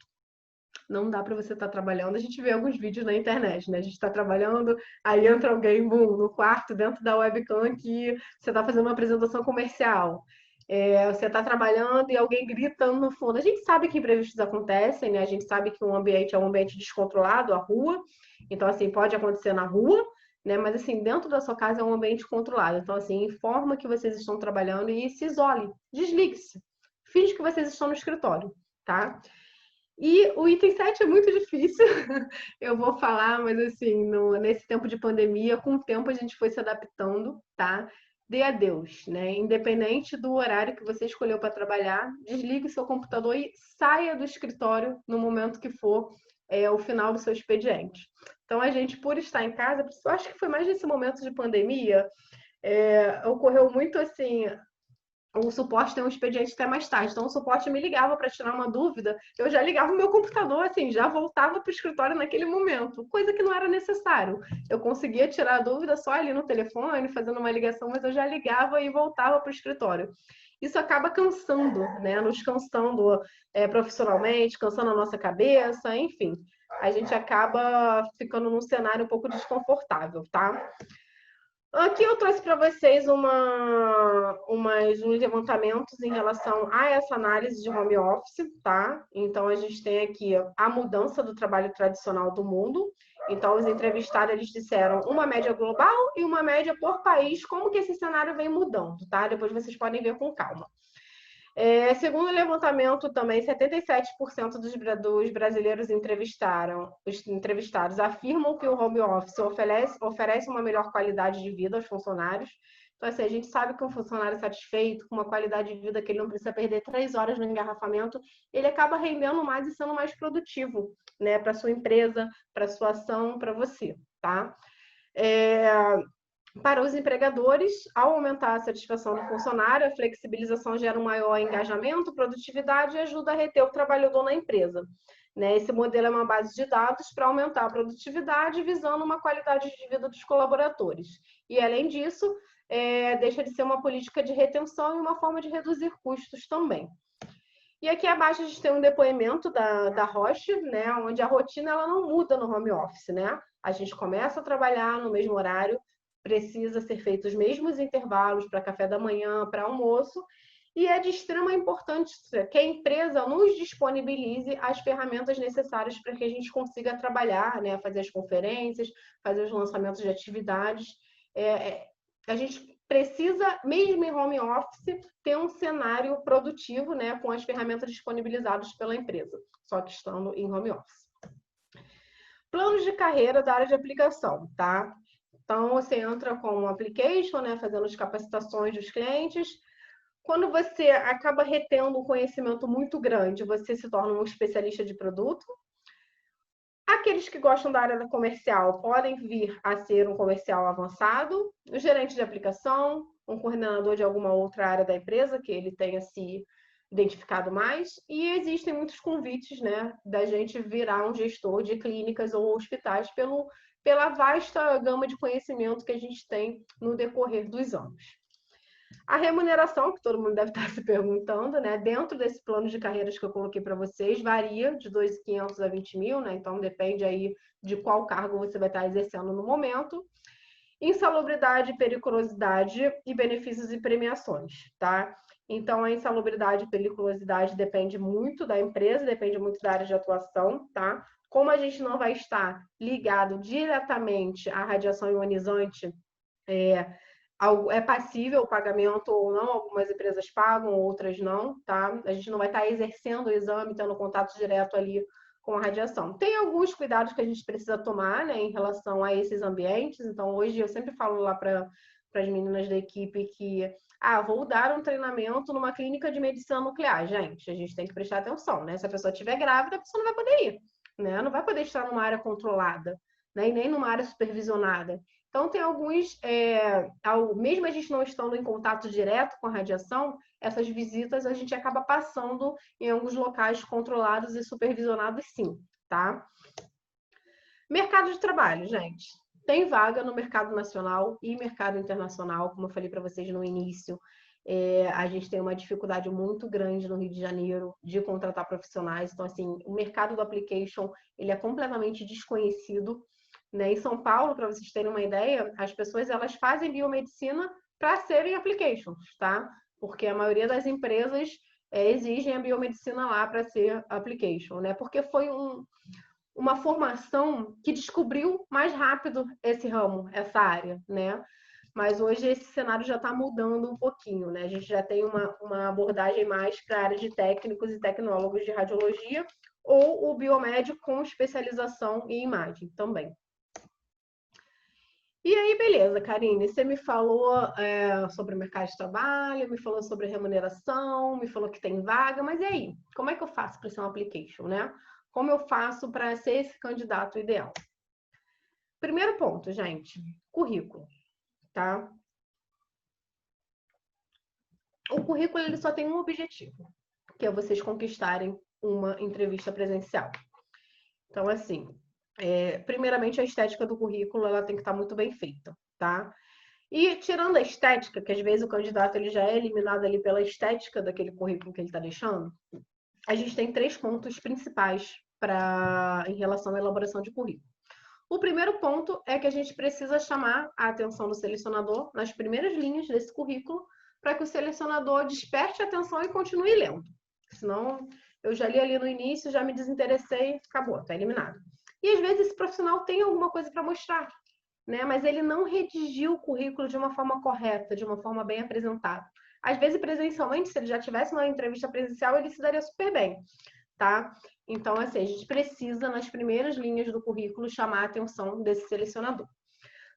Não dá para você estar trabalhando. A gente vê alguns vídeos na internet, né? A gente está trabalhando, aí entra alguém, boom, no quarto, dentro da webcam, que você está fazendo uma apresentação comercial. Você está trabalhando e alguém gritando no fundo. A gente sabe que imprevistos acontecem, né? A gente sabe que um ambiente é um ambiente descontrolado, a rua. Então, assim, pode acontecer na rua, né? Mas, assim, dentro da sua casa é um ambiente controlado. Então, assim, informa que vocês estão trabalhando e se isole. Desligue-se. Finge que vocês estão no escritório, tá? E o item 7 é muito difícil, eu vou falar, mas assim, nesse tempo de pandemia, com o tempo a gente foi se adaptando, tá? Dê adeus, né? Independente do horário que você escolheu para trabalhar, desligue o seu computador e saia do escritório no momento que for o final do seu expediente. Então, a gente, por estar em casa, eu acho que foi mais nesse momento de pandemia, Ocorreu muito assim, o suporte tem um expediente até mais tarde, então o suporte me ligava para tirar uma dúvida, eu já ligava o meu computador, assim, já voltava para o escritório naquele momento, coisa que não era necessário. Eu conseguia tirar a dúvida só ali no telefone, fazendo uma ligação, mas eu já ligava e voltava para o escritório. Isso acaba cansando, né? Nos cansando profissionalmente, cansando a nossa cabeça, enfim. A gente acaba ficando num cenário um pouco desconfortável, tá? Aqui eu trouxe para vocês uns levantamentos em relação a essa análise de home office, tá? Então, a gente tem aqui a mudança do trabalho tradicional do mundo. Então, os entrevistados, eles disseram uma média global e uma média por país, como que esse cenário vem mudando, tá? Depois vocês podem ver com calma. Segundo o levantamento também, 77% dos brasileiros os entrevistados afirmam que o home office oferece uma melhor qualidade de vida aos funcionários. Então, assim, a gente sabe que um funcionário satisfeito, com uma qualidade de vida que ele não precisa perder 3 horas no engarrafamento, ele acaba rendendo mais e sendo mais produtivo, né, para sua empresa, para sua ação, para você, tá? Para os empregadores, ao aumentar a satisfação do funcionário, a flexibilização gera um maior engajamento, produtividade e ajuda a reter o trabalhador na empresa. Né? Esse modelo é uma base de dados para aumentar a produtividade, visando uma qualidade de vida dos colaboradores. E, além disso, deixa de ser uma política de retenção e uma forma de reduzir custos também. E aqui abaixo a gente tem um depoimento da Roche, né, onde a rotina ela não muda no home office, né? A gente começa a trabalhar no mesmo horário, precisa ser feitos os mesmos intervalos para café da manhã, para almoço, e é de extrema importância que a empresa nos disponibilize as ferramentas necessárias para que a gente consiga trabalhar, né, fazer as conferências, fazer os lançamentos de atividades. A gente precisa, mesmo em home office, ter um cenário produtivo, né, com as ferramentas disponibilizadas pela empresa, só que estando em home office. Planos de carreira da área de aplicação, tá? Então, você entra com um application, né, fazendo as capacitações dos clientes. Quando você acaba retendo um conhecimento muito grande, você se torna um especialista de produto. Aqueles que gostam da área da comercial podem vir a ser um comercial avançado, um gerente de aplicação, um coordenador de alguma outra área da empresa que ele tenha se identificado mais. E existem muitos convites, né, da gente virar um gestor de clínicas ou hospitais pela vasta gama de conhecimento que a gente tem no decorrer dos anos. A remuneração, que todo mundo deve estar se perguntando, né? Dentro desse plano de carreiras que eu coloquei para vocês, varia de 2.500 a 20 mil, né? Então depende aí de qual cargo você vai estar exercendo no momento. Insalubridade, periculosidade e benefícios e premiações, tá? Então a insalubridade e periculosidade depende muito da empresa, depende muito da área de atuação, tá? Como a gente não vai estar ligado diretamente à radiação ionizante, é passível o pagamento ou não, algumas empresas pagam, outras não, tá? A gente não vai estar exercendo o exame, tendo contato direto ali com a radiação. Tem alguns cuidados que a gente precisa tomar, né, em relação a esses ambientes. Então, hoje eu sempre falo lá para as meninas da equipe que, vou dar um treinamento numa clínica de medicina nuclear. Gente, a gente tem que prestar atenção, né? Se a pessoa estiver grávida, a pessoa não vai poder ir, né? Não vai poder estar numa área controlada, né? E nem numa área supervisionada. Então, tem alguns, mesmo a gente não estando em contato direto com a radiação, essas visitas a gente acaba passando em alguns locais controlados e supervisionados, sim, tá? Mercado de trabalho, gente. Tem vaga no mercado nacional e mercado internacional, como eu falei para vocês no início. A gente tem uma dificuldade muito grande no Rio de Janeiro de contratar profissionais. Então, assim, o mercado do application, ele é completamente desconhecido. Né? Em São Paulo, para vocês terem uma ideia, as pessoas elas fazem biomedicina para serem applications, tá? Porque a maioria das empresas exigem a biomedicina lá para ser application, né? Porque foi uma formação que descobriu mais rápido esse ramo, essa área, né? Mas hoje esse cenário já está mudando um pouquinho, né? A gente já tem uma abordagem mais para a área de técnicos e tecnólogos de radiologia ou o biomédico com especialização em imagem também. E aí, beleza, Karine, você me falou sobre o mercado de trabalho, me falou sobre remuneração, me falou que tem vaga, mas e aí? Como é que eu faço para ser um application, né? Como eu faço para ser esse candidato ideal? Primeiro ponto, gente, currículo, tá? O currículo ele só tem um objetivo, que é vocês conquistarem uma entrevista presencial. Então, assim, primeiramente a estética do currículo ela tem que estar muito bem feita, tá? E tirando a estética, que às vezes o candidato ele já é eliminado ali pela estética daquele currículo que ele está deixando, a gente tem 3 pontos principais em relação à elaboração de currículo. O primeiro ponto é que a gente precisa chamar a atenção do selecionador nas primeiras linhas desse currículo, para que o selecionador desperte a atenção e continue lendo. Senão, eu já li ali no início, já me desinteressei, acabou, está eliminado. E às vezes esse profissional tem alguma coisa para mostrar, né? Mas ele não redigiu o currículo de uma forma correta, de uma forma bem apresentada. Às vezes, presencialmente, se ele já tivesse uma entrevista presencial, ele se daria super bem, tá? Então, assim, a gente precisa, nas primeiras linhas do currículo, chamar a atenção desse selecionador.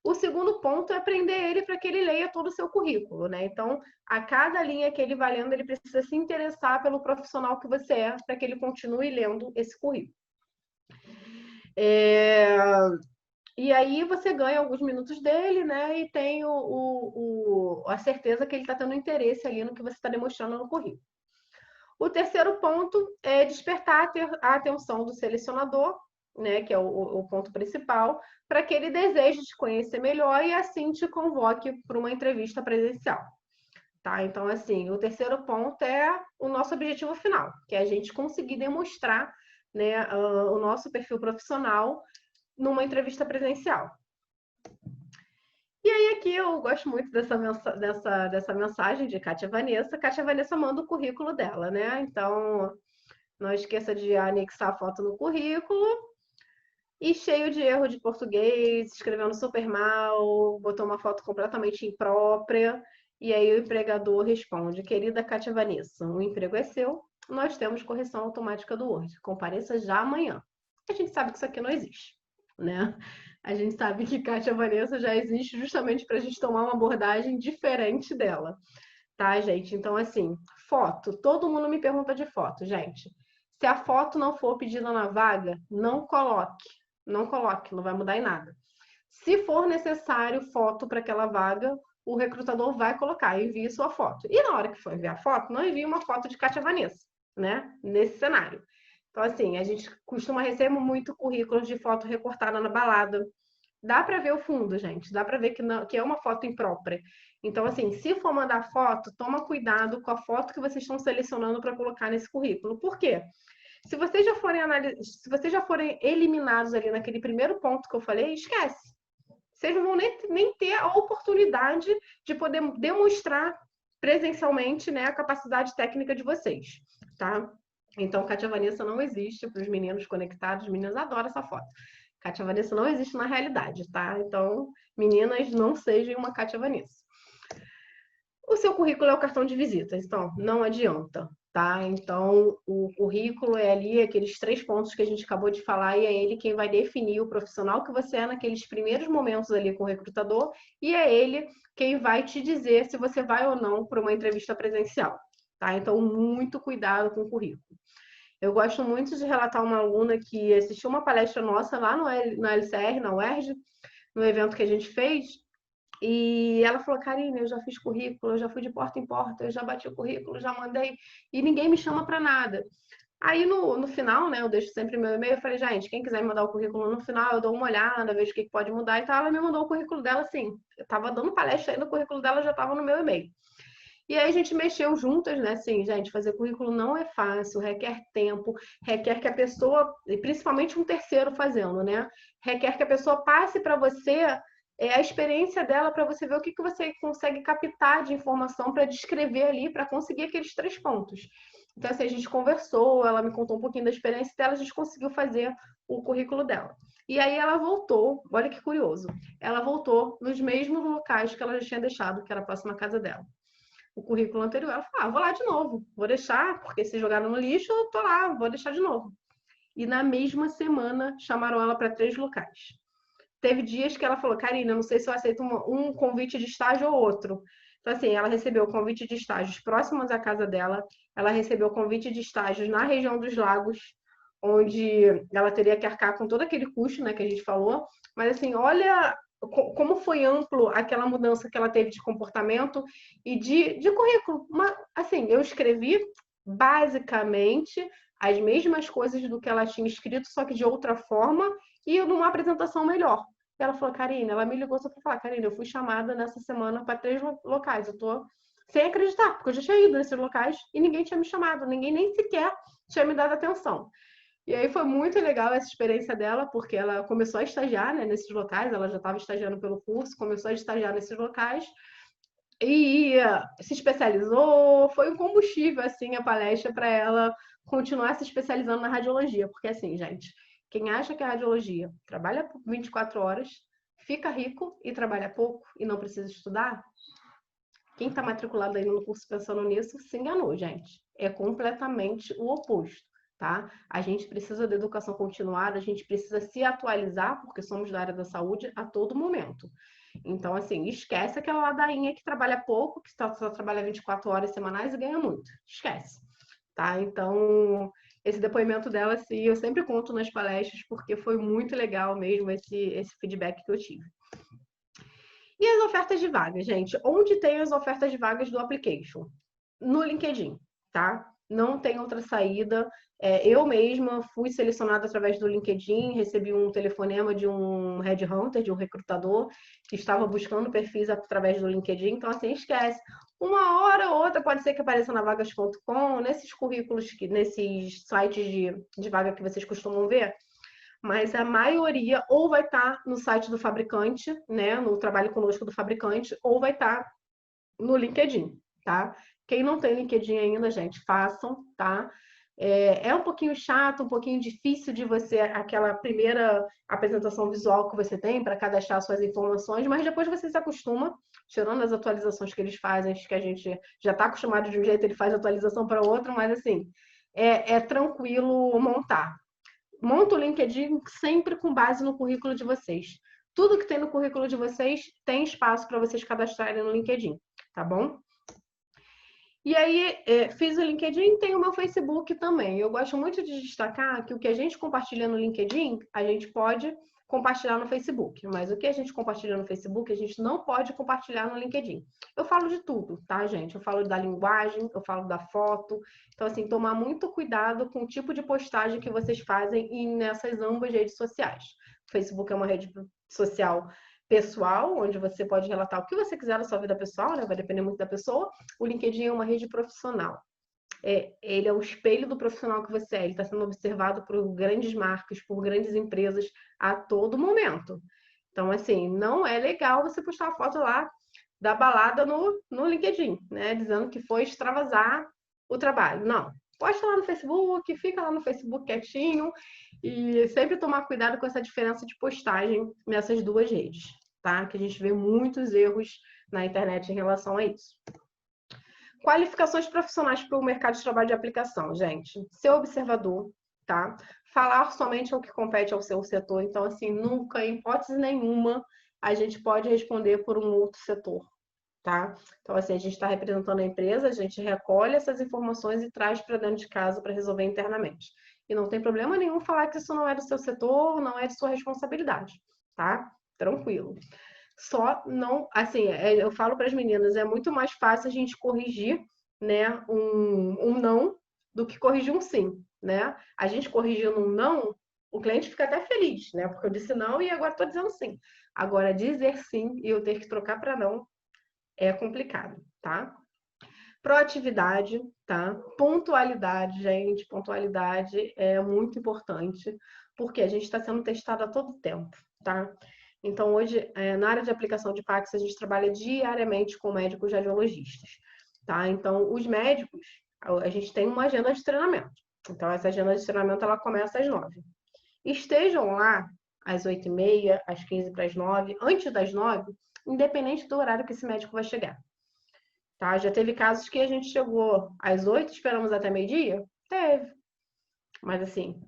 O segundo ponto é prender ele para que ele leia todo o seu currículo, né? Então, a cada linha que ele vai lendo, ele precisa se interessar pelo profissional que você é, para que ele continue lendo esse currículo. E aí você ganha alguns minutos dele, né? E tem a certeza que ele está tendo interesse ali no que você está demonstrando no currículo. O terceiro ponto é despertar a atenção do selecionador, né, que é o ponto principal, para que ele deseje te conhecer melhor e assim te convoque para uma entrevista presencial. Tá? Então, assim, o terceiro ponto é o nosso objetivo final, que é a gente conseguir demonstrar, né, o nosso perfil profissional numa entrevista presencial. E aí aqui eu gosto muito dessa mensagem de Kátia Vanessa. Kátia Vanessa manda o currículo dela, né? Então, não esqueça de anexar a foto no currículo. E cheio de erro de português, escrevendo super mal, botou uma foto completamente imprópria. E aí o empregador responde: querida Kátia Vanessa, o emprego é seu, nós temos correção automática do Word. Compareça já amanhã. A gente sabe que isso aqui não existe, né? A gente sabe que Kátia Vanessa já existe justamente para a gente tomar uma abordagem diferente dela, tá, gente? Então, assim, foto. Todo mundo me pergunta de foto, gente. Se a foto não for pedida na vaga, não coloque. Não coloque, não vai mudar em nada. Se for necessário foto para aquela vaga, o recrutador vai colocar, envie sua foto. E na hora que for enviar a foto, não envie uma foto de Kátia Vanessa, né? Nesse cenário. Então, assim, a gente costuma receber muito currículos de foto recortada na balada. Dá para ver o fundo, gente. Dá para ver que é uma foto imprópria. Então, assim, se for mandar foto, toma cuidado com a foto que vocês estão selecionando para colocar nesse currículo. Por quê? Se vocês já forem eliminados ali naquele primeiro ponto que eu falei, esquece. Vocês não vão nem ter a oportunidade de poder demonstrar presencialmente, né, a capacidade técnica de vocês, tá? Então, Kátia Vanessa não existe para os meninos conectados. Os meninos adoram essa foto. Kátia Vanessa não existe na realidade, tá? Então, meninas, não sejam uma Kátia Vanessa. O seu currículo é o cartão de visitas, então não adianta, tá? Então, o currículo é ali aqueles 3 pontos que a gente acabou de falar e é ele quem vai definir o profissional que você é naqueles primeiros momentos ali com o recrutador e é ele quem vai te dizer se você vai ou não para uma entrevista presencial, tá? Então, muito cuidado com o currículo. Eu gosto muito de relatar uma aluna que assistiu uma palestra nossa lá na LCR, na UERJ, no evento que a gente fez, e ela falou: Karine, eu já fiz currículo, eu já fui de porta em porta, eu já bati o currículo, já mandei, e ninguém me chama para nada. Aí no final, né, eu deixo sempre meu e-mail, eu falei: gente, quem quiser me mandar o currículo no final, eu dou uma olhada, vejo o que pode mudar e tal. Ela me mandou o currículo dela, assim, eu tava dando palestra ainda, o currículo dela já tava no meu e-mail. E aí a gente mexeu juntas, né? Assim, gente, fazer currículo não é fácil, requer tempo, requer que a pessoa, e principalmente um terceiro fazendo, né? Requer que a pessoa passe para você a experiência dela para você ver o que você consegue captar de informação para descrever ali, para conseguir aqueles 3 pontos. Então, assim, a gente conversou, ela me contou um pouquinho da experiência dela, a gente conseguiu fazer o currículo dela. E aí ela voltou, olha que curioso, ela voltou nos mesmos locais que ela já tinha deixado, que era a próxima casa dela. O currículo anterior, ela falou: vou lá de novo, vou deixar, porque se jogaram no lixo, eu tô lá, vou deixar de novo. E na mesma semana, chamaram ela para 3 locais. Teve dias que ela falou: Karine, eu não sei se eu aceito um convite de estágio ou outro. Então, assim, ela recebeu o convite de estágios próximos à casa dela, ela recebeu o convite de estágios na região dos lagos, onde ela teria que arcar com todo aquele custo, né, que a gente falou. Mas, assim, olha como foi amplo aquela mudança que ela teve de comportamento e de currículo. Assim, eu escrevi basicamente as mesmas coisas do que ela tinha escrito, só que de outra forma e numa apresentação melhor. Ela falou, Karine, ela me ligou só para falar, Karine, eu fui chamada nessa semana para 3 locais, eu tô sem acreditar, porque eu já tinha ido nesses locais e ninguém tinha me chamado, ninguém nem sequer tinha me dado atenção. E aí foi muito legal essa experiência dela, porque ela começou a estagiar, né, nesses locais, ela já estava estagiando pelo curso, começou a estagiar nesses locais e se especializou, foi um combustível, assim, a palestra para ela continuar se especializando na radiologia, porque assim, gente, quem acha que a radiologia trabalha por 24 horas, fica rico e trabalha pouco e não precisa estudar, quem está matriculado aí no curso pensando nisso se enganou, gente. É completamente o oposto, tá? A gente precisa de educação continuada, a gente precisa se atualizar, porque somos da área da saúde a todo momento. Então, assim, esquece aquela ladainha que trabalha pouco, que só trabalha 24 horas semanais e ganha muito. Esquece, tá? Então, esse depoimento dela, assim, eu sempre conto nas palestras, porque foi muito legal mesmo esse feedback que eu tive. E as ofertas de vagas, gente? Onde tem as ofertas de vagas do application? No LinkedIn, tá? Não tem outra saída. Eu mesma fui selecionada através do LinkedIn, recebi um telefonema de um headhunter, de um recrutador, que estava buscando perfis através do LinkedIn. Então, assim, esquece. Uma hora ou outra pode ser que apareça na vagas.com, nesses currículos, nesses sites de vaga que vocês costumam ver, mas a maioria ou vai estar no site do fabricante, né, no trabalho conosco do fabricante, ou vai estar no LinkedIn, tá? Quem não tem LinkedIn ainda, gente, façam, tá? É um pouquinho chato, um pouquinho difícil de você, aquela primeira apresentação visual que você tem para cadastrar suas informações, mas depois você se acostuma, tirando as atualizações que eles fazem, que a gente já está acostumado de um jeito, ele faz atualização para outro, mas assim, é tranquilo montar. Monta o LinkedIn sempre com base no currículo de vocês. Tudo que tem no currículo de vocês tem espaço para vocês cadastrarem no LinkedIn, tá bom? E aí, fiz o LinkedIn, tem o meu Facebook também. Eu gosto muito de destacar que o que a gente compartilha no LinkedIn, a gente pode compartilhar no Facebook. Mas o que a gente compartilha no Facebook, a gente não pode compartilhar no LinkedIn. Eu falo de tudo, tá, gente? Eu falo da linguagem, eu falo da foto. Então, assim, tomar muito cuidado com o tipo de postagem que vocês fazem e nessas ambas redes sociais. O Facebook é uma rede social pessoal, onde você pode relatar o que você quiser da sua vida pessoal, né? Vai depender muito da pessoa. O LinkedIn é uma rede profissional. Ele é o espelho do profissional que você é. Ele está sendo observado por grandes marcas, por grandes empresas a todo momento. Então, assim, não é legal você postar uma foto lá da balada no LinkedIn, né? Dizendo que foi extravasar o trabalho. Não. Posta lá no Facebook, fica lá no Facebook quietinho e sempre tomar cuidado com essa diferença de postagem nessas duas redes, tá? Que a gente vê muitos erros na internet em relação a isso. Qualificações profissionais para o mercado de trabalho de aplicação, gente. Ser observador, tá? Falar somente ao que compete ao seu setor. Então, assim, nunca, em hipótese nenhuma, a gente pode responder por um outro setor, tá? Então, assim, a gente está representando a empresa, a gente recolhe essas informações e traz para dentro de casa para resolver internamente. E não tem problema nenhum falar que isso não é do seu setor, não é de sua responsabilidade, tá? Tranquilo. Só não, assim, eu falo para as meninas, é muito mais fácil a gente corrigir, né, um não do que corrigir um sim, né? A gente corrigindo um não, o cliente fica até feliz, né? Porque eu disse não e agora estou dizendo sim. Agora, dizer sim e eu ter que trocar para não é complicado, tá? Proatividade, tá? Pontualidade, gente, pontualidade é muito importante, porque a gente está sendo testado a todo tempo, tá? Então, hoje, na área de aplicação de Pax, a gente trabalha diariamente com médicos radiologistas, tá? Então, os médicos, a gente tem uma agenda de treinamento. Então, essa agenda de treinamento, ela começa às 9. Estejam lá às 8h30, às 15 para as 9, antes das 9, independente do horário que esse médico vai chegar. Tá? Já teve casos que a gente chegou às 8, esperamos até meio-dia? Teve. Mas assim,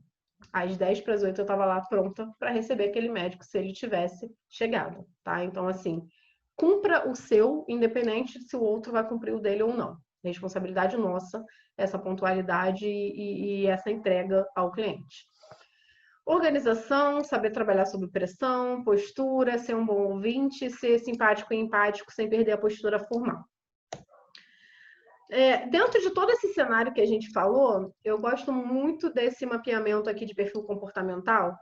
às 10 para as 8 eu estava lá pronta para receber aquele médico se ele tivesse chegado, tá? Então, assim, cumpra o seu, independente se o outro vai cumprir o dele ou não. Responsabilidade nossa, essa pontualidade e essa entrega ao cliente. Organização, saber trabalhar sob pressão, postura, ser um bom ouvinte, ser simpático e empático sem perder a postura formal. Dentro de todo esse cenário que a gente falou, eu gosto muito desse mapeamento aqui de perfil comportamental.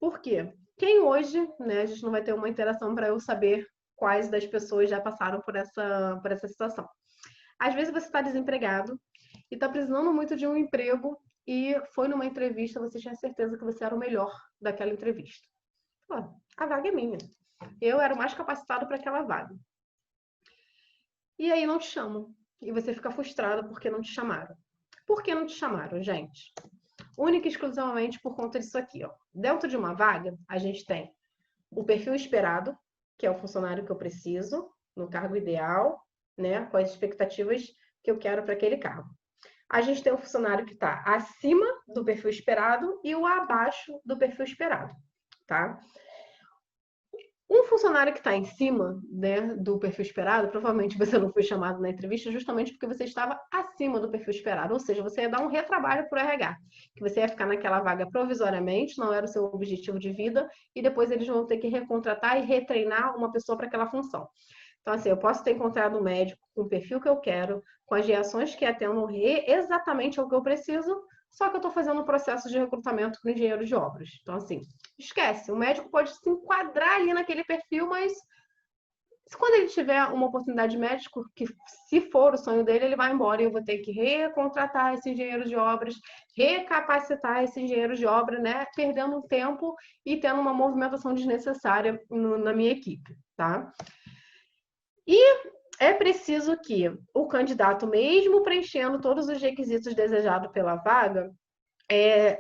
Por quê? Quem hoje, né, a gente não vai ter uma interação para eu saber quais das pessoas já passaram por essa situação. Às vezes você está desempregado e está precisando muito de um emprego e foi numa entrevista, você tinha certeza que você era o melhor daquela entrevista. Pô, a vaga é minha. Eu era o mais capacitado para aquela vaga. E aí não te chamam. E você fica frustrado porque não te chamaram. Por que não te chamaram, gente? Única e exclusivamente por conta disso aqui, ó. Dentro de uma vaga, a gente tem o perfil esperado, que é o funcionário que eu preciso, no cargo ideal, né? Com as expectativas que eu quero para aquele cargo. A gente tem o funcionário que está acima do perfil esperado e o abaixo do perfil esperado, tá? Um funcionário que está em cima, né, do perfil esperado, provavelmente você não foi chamado na entrevista justamente porque você estava acima do perfil esperado, ou seja, você ia dar um retrabalho para o RH, que você ia ficar naquela vaga provisoriamente, não era o seu objetivo de vida, e depois eles vão ter que recontratar e retreinar uma pessoa para aquela função. Então, assim, eu posso ter encontrado um médico com o perfil que eu quero, com as reações que atendam exatamente ao que eu preciso, só que eu estou fazendo um processo de recrutamento para engenheiro de obras. Então, assim, esquece. O médico pode se enquadrar ali naquele perfil, mas quando ele tiver uma oportunidade de médico, que se for o sonho dele, ele vai embora e eu vou ter que recontratar esse engenheiro de obras, recapacitar esse engenheiro de obra, né? Perdendo tempo e tendo uma movimentação desnecessária na minha equipe, tá? E é preciso que o candidato, mesmo preenchendo todos os requisitos desejados pela vaga,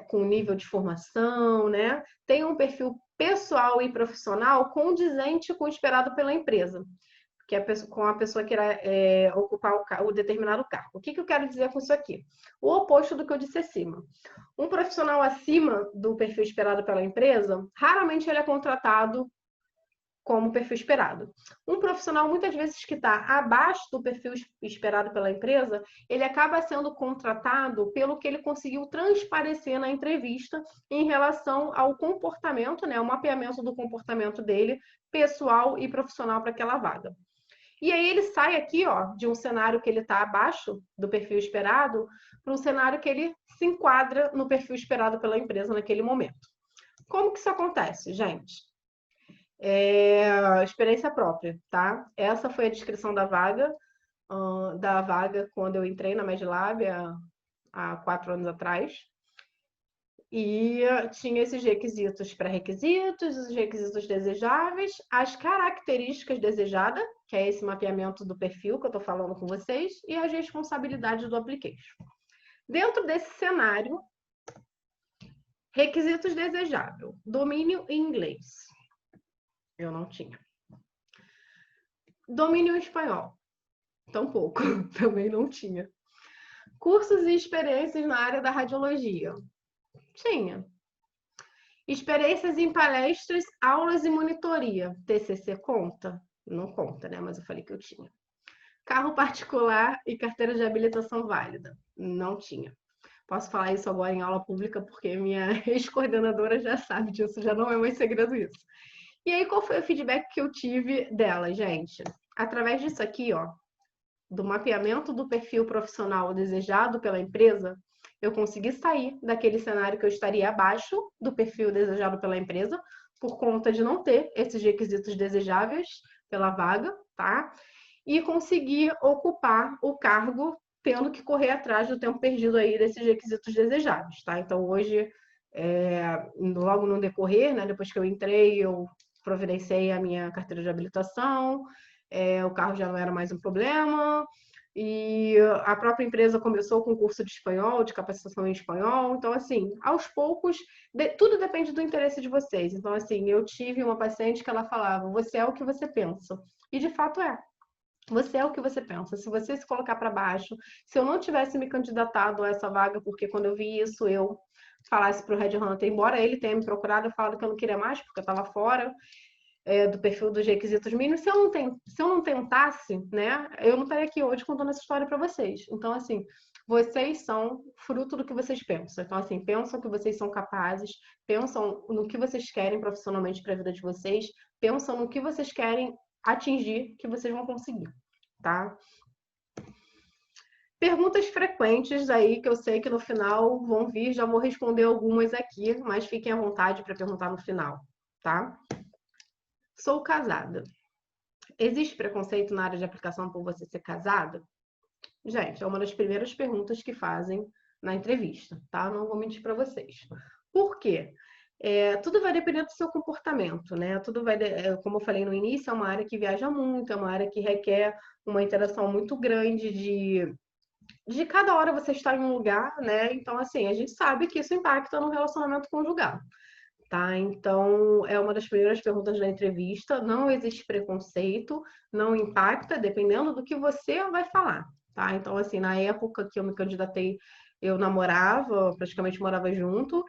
com nível de formação, né, tenha um perfil pessoal e profissional condizente com o esperado pela empresa, que é com a pessoa que irá ocupar o determinado cargo. O que eu quero dizer com isso aqui? O oposto do que eu disse acima. Um profissional acima do perfil esperado pela empresa, raramente ele é contratado como perfil esperado. Um profissional, muitas vezes, que está abaixo do perfil esperado pela empresa, ele acaba sendo contratado pelo que ele conseguiu transparecer na entrevista em relação ao comportamento, né, o mapeamento do comportamento dele, pessoal e profissional para aquela vaga. E aí ele sai aqui, ó, de um cenário que ele está abaixo do perfil esperado para um cenário que ele se enquadra no perfil esperado pela empresa naquele momento. Como que isso acontece, gente? Experiência própria, tá? Essa foi a descrição da vaga quando eu entrei na MedLab há 4 anos atrás. E tinha esses requisitos pré-requisitos, os requisitos desejáveis, as características desejadas, que é esse mapeamento do perfil que eu estou falando com vocês, e as responsabilidades do application. Dentro desse cenário, requisitos desejáveis, domínio em inglês. Eu não tinha. Domínio em espanhol. Tampouco, também não tinha. Cursos e experiências na área da radiologia. Tinha. Experiências em palestras, aulas e monitoria. TCC conta? Não conta, né? Mas eu falei que eu tinha. Carro particular e carteira de habilitação válida. Não tinha. Posso falar isso agora em aula pública porque minha ex-coordenadora já sabe disso, já não é mais segredo isso. E aí, qual foi o feedback que eu tive dela, gente? Através disso aqui, ó, do mapeamento do perfil profissional desejado pela empresa, eu consegui sair daquele cenário que eu estaria abaixo do perfil desejado pela empresa, por conta de não ter esses requisitos desejáveis pela vaga, tá? E conseguir ocupar o cargo tendo que correr atrás do tempo perdido aí desses requisitos desejáveis, tá? Então, hoje, logo no decorrer, né, depois que eu entrei, eu providenciei a minha carteira de habilitação, o carro já não era mais um problema, e a própria empresa começou com curso de espanhol, de capacitação em espanhol. Então, assim, aos poucos, tudo depende do interesse de vocês. Então, assim, eu tive uma paciente que ela falava, você é o que você pensa. E, de fato, é. Você é o que você pensa. Se você se colocar para baixo, se eu não tivesse me candidatado a essa vaga, porque quando eu vi isso, eu falasse para o Headhunter, embora ele tenha me procurado, eu falava que eu não queria mais, porque eu estava fora do perfil dos requisitos mínimos. Se eu não tentasse, né, eu não estaria aqui hoje contando essa história para vocês. Então, assim, vocês são fruto do que vocês pensam. Então, assim, pensam que vocês são capazes, pensam no que vocês querem profissionalmente para a vida de vocês, pensam no que vocês querem atingir, que vocês vão conseguir, tá? Perguntas frequentes aí, que eu sei que no final vão vir, já vou responder algumas aqui, mas fiquem à vontade para perguntar no final, tá? Sou casada. Existe preconceito na área de aplicação por você ser casada? Gente, é uma das primeiras perguntas que fazem na entrevista, tá? Não vou mentir para vocês. Por quê? Tudo vai depender do seu comportamento, né? Tudo vai, como eu falei no início, é uma área que viaja muito, é uma área que requer uma interação muito grande de cada hora você estar em um lugar, né? Então, assim, a gente sabe que isso impacta no relacionamento conjugal, tá? Então, é uma das primeiras perguntas da entrevista. Não existe preconceito, não impacta, dependendo do que você vai falar, tá? Então, assim, na época que eu me candidatei, eu namorava, praticamente morava junto,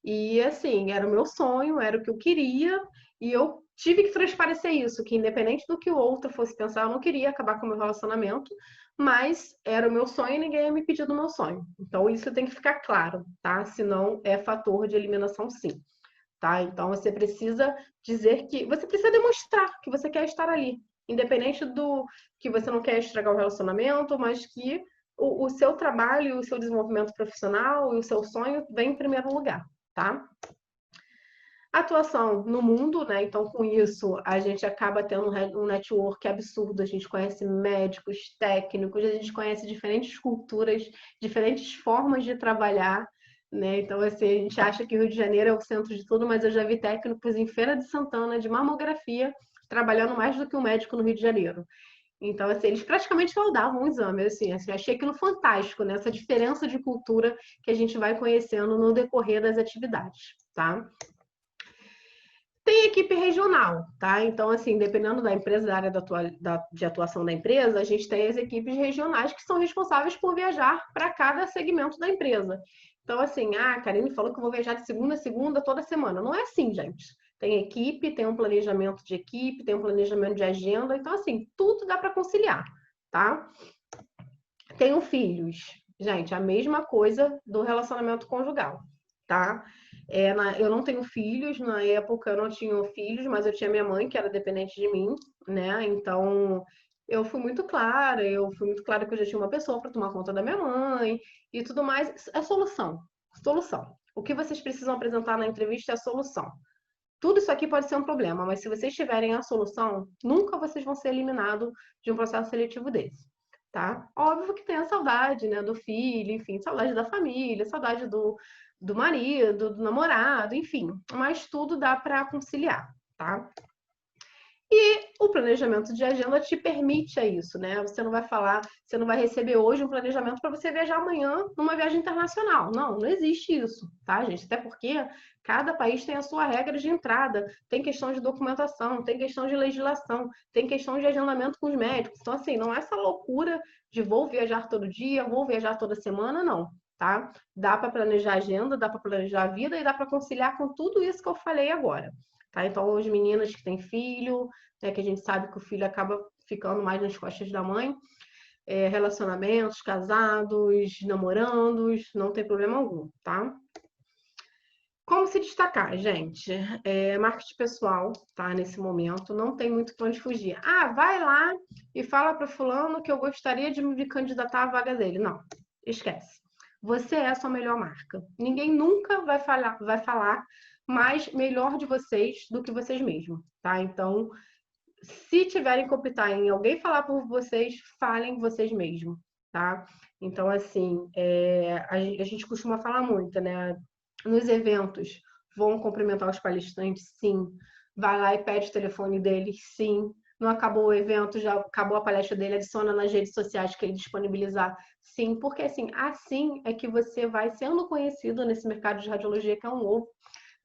e, assim, era o meu sonho, era o que eu queria, e eu tive que transparecer isso, que independente do que o outro fosse pensar, eu não queria acabar com o meu relacionamento, mas era o meu sonho e ninguém ia me pedir do meu sonho. Então, isso tem que ficar claro, tá? Senão, é fator de eliminação, sim. Tá? Então você precisa dizer que você precisa demonstrar que você quer estar ali, independente do que você não quer estragar o relacionamento, mas que o seu trabalho, o seu desenvolvimento profissional e o seu sonho vem em primeiro lugar, tá? Atuação no mundo, né? Então, com isso, a gente acaba tendo um network absurdo. A gente conhece médicos, técnicos, a gente conhece diferentes culturas, diferentes formas de trabalhar, né? Então, assim, a gente acha que o Rio de Janeiro é o centro de tudo, mas eu já vi técnicos em Feira de Santana, de mamografia, trabalhando mais do que um médico no Rio de Janeiro. Então, assim, eles praticamente rodavam um exame, assim, achei aquilo fantástico, né? Essa diferença de cultura que a gente vai conhecendo no decorrer das atividades, tá? Tem equipe regional, tá? Então, assim, dependendo da empresa, da área de atuação da empresa, a gente tem as equipes regionais que são responsáveis por viajar para cada segmento da empresa. Então, assim, a Karine falou que eu vou viajar de segunda a segunda toda semana. Não é assim, gente. Tem equipe, tem um planejamento de equipe, tem um planejamento de agenda. Então, assim, tudo dá para conciliar, tá? Tenho filhos. Gente, a mesma coisa do relacionamento conjugal, tá? Eu não tenho filhos, na época eu não tinha filhos, mas eu tinha minha mãe, que era dependente de mim, né? Então, eu fui muito clara que eu já tinha uma pessoa para tomar conta da minha mãe e tudo mais. É solução, solução. O que vocês precisam apresentar na entrevista é a solução. Tudo isso aqui pode ser um problema, mas se vocês tiverem a solução, nunca vocês vão ser eliminados de um processo seletivo desse, tá? Óbvio que tem a saudade, né, do filho, enfim, saudade da família, saudade do marido, do namorado, enfim, mas tudo dá para conciliar, tá? E o planejamento de agenda te permite isso, né? Você não vai falar, você não vai receber hoje um planejamento para você viajar amanhã numa viagem internacional. Não, não existe isso, tá, gente? Até porque cada país tem a sua regra de entrada, tem questão de documentação, tem questão de legislação, tem questão de agendamento com os médicos. Então, assim, não é essa loucura de vou viajar todo dia, vou viajar toda semana, não, tá? Dá para planejar a agenda, dá para planejar a vida e dá para conciliar com tudo isso que eu falei agora. Tá? Então, as meninas que têm filho, né, que a gente sabe que o filho acaba ficando mais nas costas da mãe, relacionamentos, casados, namorandos, não tem problema algum, tá? Como se destacar, gente? Marketing pessoal, tá? Nesse momento, não tem muito para onde fugir. Ah, vai lá e fala para fulano que eu gostaria de me candidatar à vaga dele. Não, esquece. Você é a sua melhor marca. Ninguém nunca vai falar mais melhor de vocês do que vocês mesmos, tá? Então, se tiverem que optar em alguém falar por vocês, falem vocês mesmos, tá? Então, assim, a gente costuma falar muito, né? Nos eventos, vão cumprimentar os palestrantes, sim. Vai lá e pede o telefone deles, sim. Não acabou o evento, já acabou a palestra dele, adiciona nas redes sociais que ele disponibilizar, sim. Porque, assim é que você vai sendo conhecido nesse mercado de radiologia, que é um novo,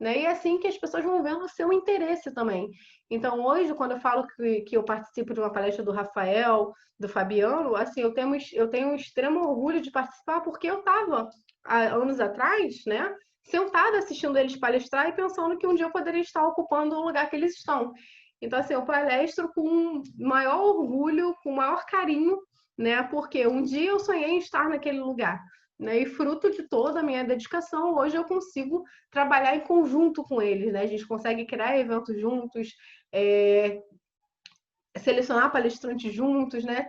né? E é assim que as pessoas vão vendo o seu interesse também. Então, hoje, quando eu falo que eu participo de uma palestra do Rafael, do Fabiano, assim, eu tenho um extremo orgulho de participar, porque eu estava, há anos atrás, né, sentada assistindo eles palestrar e pensando que um dia eu poderia estar ocupando o lugar que eles estão. Então, assim, eu palestro com maior orgulho, com maior carinho, né? Porque um dia eu sonhei em estar naquele lugar, né? E fruto de toda a minha dedicação, hoje eu consigo trabalhar em conjunto com eles, né? A gente consegue criar eventos juntos, selecionar palestrantes juntos, né?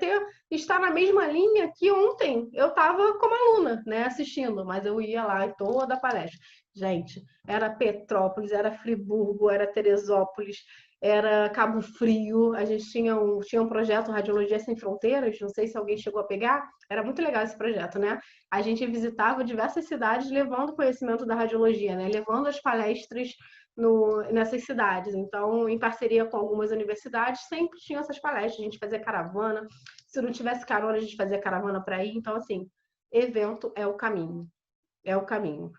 Estar na mesma linha que ontem eu estava como aluna, né? Assistindo, mas eu ia lá em toda a palestra. Gente, era Petrópolis, era Friburgo, era Teresópolis, era Cabo Frio. A gente tinha um projeto Radiologia Sem Fronteiras, não sei se alguém chegou a pegar. Era muito legal esse projeto, né? A gente visitava diversas cidades levando conhecimento da radiologia, né? Levando as palestras nessas cidades. Então, em parceria com algumas universidades, sempre tinha essas palestras, a gente fazia caravana. Se não tivesse carona, a gente fazia caravana para ir. Então, assim, evento é o caminho. É o caminho.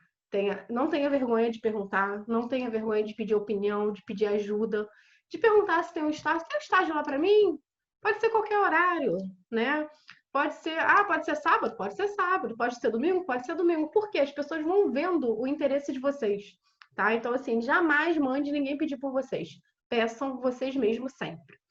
Não tenha vergonha de perguntar, não tenha vergonha de pedir opinião, de pedir ajuda, de perguntar se tem um estágio. Tem um estágio lá para mim? Pode ser qualquer horário, né? Pode ser sábado? Pode ser sábado. Pode ser domingo? Pode ser domingo. Porque as pessoas vão vendo o interesse de vocês, tá? Então, assim, jamais mande ninguém pedir por vocês. Peçam vocês mesmos sempre.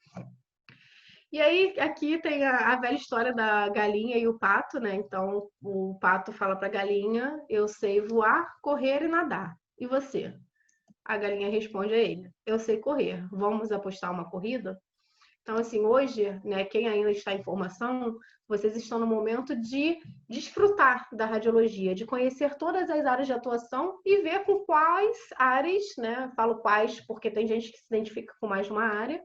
E aí, aqui tem a velha história da galinha e o pato, né? Então, o pato fala para a galinha: eu sei voar, correr e nadar. E você? A galinha responde a ele: eu sei correr. Vamos apostar uma corrida? Então, assim, hoje, né, quem ainda está em formação, vocês estão no momento de desfrutar da radiologia, de conhecer todas as áreas de atuação e ver com quais áreas, né? Falo quais porque tem gente que se identifica com mais de uma área,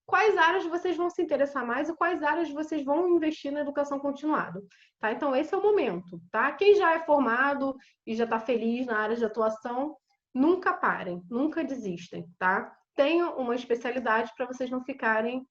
quais áreas vocês vão se interessar mais e quais áreas vocês vão investir na educação continuada, tá? Então, esse é o momento, tá? Quem já é formado e já está feliz na área de atuação, nunca parem, nunca desistem, tá? Tenham uma especialidade para vocês não ficarem,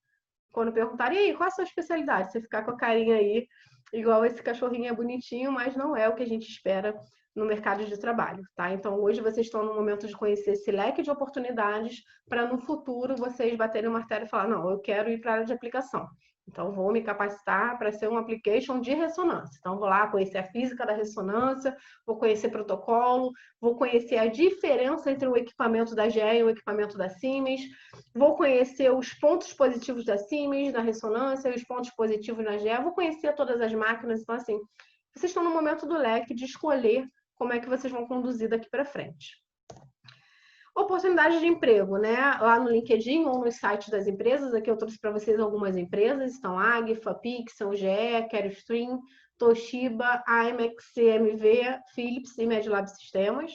quando perguntarem, e aí, qual é a sua especialidade? Você ficar com a carinha aí, igual esse cachorrinho é bonitinho, mas não é o que a gente espera no mercado de trabalho, tá? Então, hoje vocês estão no momento de conhecer esse leque de oportunidades para no futuro vocês baterem o martelo e falar, não, eu quero ir para a área de aplicação. Então, vou me capacitar para ser um application de ressonância. Então, vou lá conhecer a física da ressonância, vou conhecer protocolo, vou conhecer a diferença entre o equipamento da GE e o equipamento da Siemens, vou conhecer os pontos positivos da Siemens, da ressonância, os pontos positivos na GE, vou conhecer todas as máquinas. Então, assim, vocês estão no momento do leque de escolher como é que vocês vão conduzir daqui para frente. Oportunidade de emprego, né? Lá no LinkedIn ou nos sites das empresas, aqui eu trouxe para vocês algumas empresas, estão Agfa, Pixel, GE, Carestream, Toshiba, Imex, CMV, Philips e Medlab Sistemas,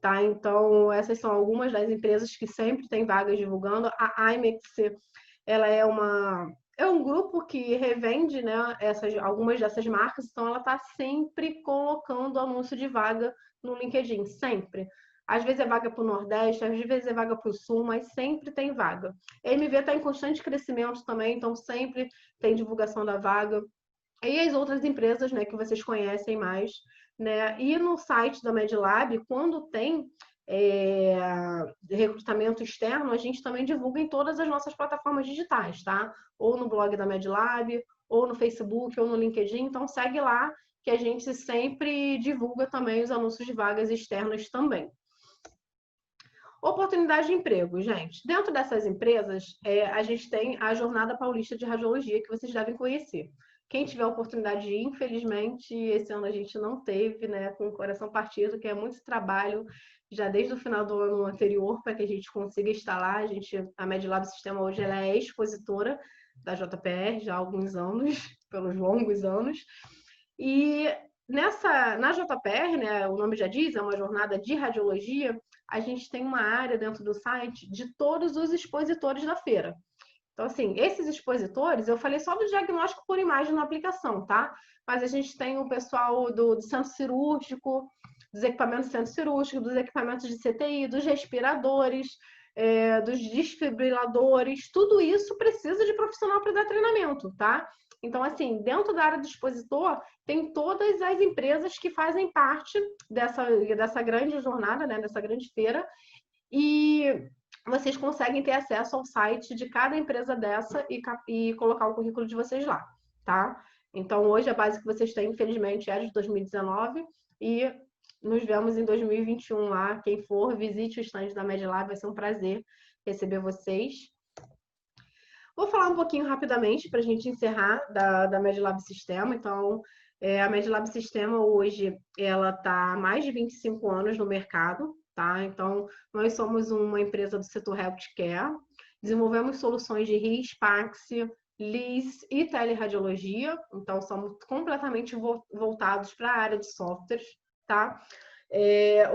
tá? Então, essas são algumas das empresas que sempre têm vagas divulgando. A Imex, ela é um grupo que revende, né, algumas dessas marcas, então ela está sempre colocando anúncio de vaga no LinkedIn, sempre. Às vezes é vaga para o Nordeste, às vezes é vaga para o Sul, mas sempre tem vaga. A MV está em constante crescimento também, então sempre tem divulgação da vaga. E as outras empresas, né, que vocês conhecem mais, né? E no site da Medlab, quando tem recrutamento externo, a gente também divulga em todas as nossas plataformas digitais, tá? Ou no blog da Medlab, ou no Facebook, ou no LinkedIn. Então, segue lá, que a gente sempre divulga também os anúncios de vagas externas também. Oportunidade de emprego, gente. Dentro dessas empresas, a gente tem a Jornada Paulista de Radiologia, que vocês devem conhecer. Quem tiver a oportunidade de ir, infelizmente, esse ano a gente não teve, né, com o coração partido, que é muito trabalho, já desde o final do ano anterior, para que a gente consiga estar lá. A Medlab Sistema hoje ela é expositora da JPR já há alguns anos, pelos longos anos. E na JPR, né, o nome já diz, é uma jornada de radiologia, a gente tem uma área dentro do site de todos os expositores da feira. Então, assim, esses expositores, eu falei só do diagnóstico por imagem na aplicação, tá? Mas a gente tem o pessoal do centro cirúrgico, dos equipamentos do centro cirúrgico, dos equipamentos de CTI, dos respiradores, dos desfibriladores, tudo isso precisa de profissional para dar treinamento, tá? Então, assim, dentro da área do expositor, tem todas as empresas que fazem parte dessa grande jornada, né, dessa grande feira, e vocês conseguem ter acesso ao site de cada empresa dessa e colocar o currículo de vocês lá, tá? Então, hoje a base que vocês têm, infelizmente, é de 2019 e nos vemos em 2021 lá. Quem for, visite o stand da Medlab, vai ser um prazer receber vocês. Vou falar um pouquinho rapidamente para a gente encerrar da MedLab Sistema. Então, a MedLab Sistema hoje, ela está há mais de 25 anos no mercado, tá? Então, nós somos uma empresa do setor healthcare, desenvolvemos soluções de RIS, PACS, LIS e teleradiologia, então somos completamente voltados para a área de softwares, tá?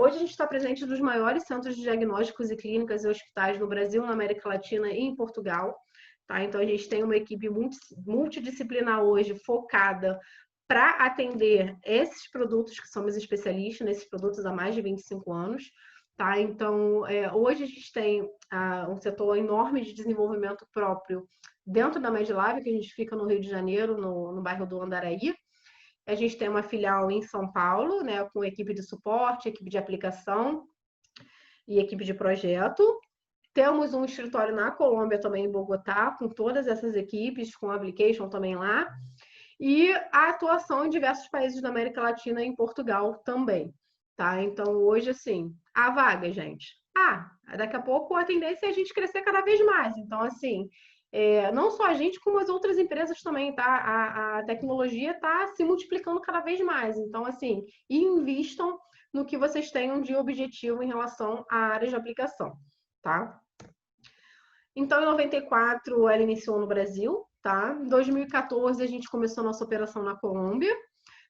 Hoje a gente está presente nos maiores centros de diagnósticos e clínicas e hospitais no Brasil, na América Latina e em Portugal. Tá? Então, a gente tem uma equipe multidisciplinar hoje focada para atender esses produtos que somos especialistas nesses produtos há mais de 25 anos. Tá? Então, hoje a gente tem um setor enorme de desenvolvimento próprio dentro da MedLab, que a gente fica no Rio de Janeiro, no bairro do Andaraí. A gente tem uma filial em São Paulo, né, com equipe de suporte, equipe de aplicação e equipe de projeto. Temos um escritório na Colômbia também, em Bogotá, com todas essas equipes, com application também lá. E a atuação em diversos países da América Latina e em Portugal também. Tá? Então, hoje, assim, a vaga, gente. Daqui a pouco a tendência é a gente crescer cada vez mais. Então, assim, não só a gente, como as outras empresas também, tá? A tecnologia está se multiplicando cada vez mais. Então, assim, invistam no que vocês tenham de objetivo em relação à área de aplicação, tá? Então, em 94, ela iniciou no Brasil, tá? Em 2014, a gente começou nossa operação na Colômbia.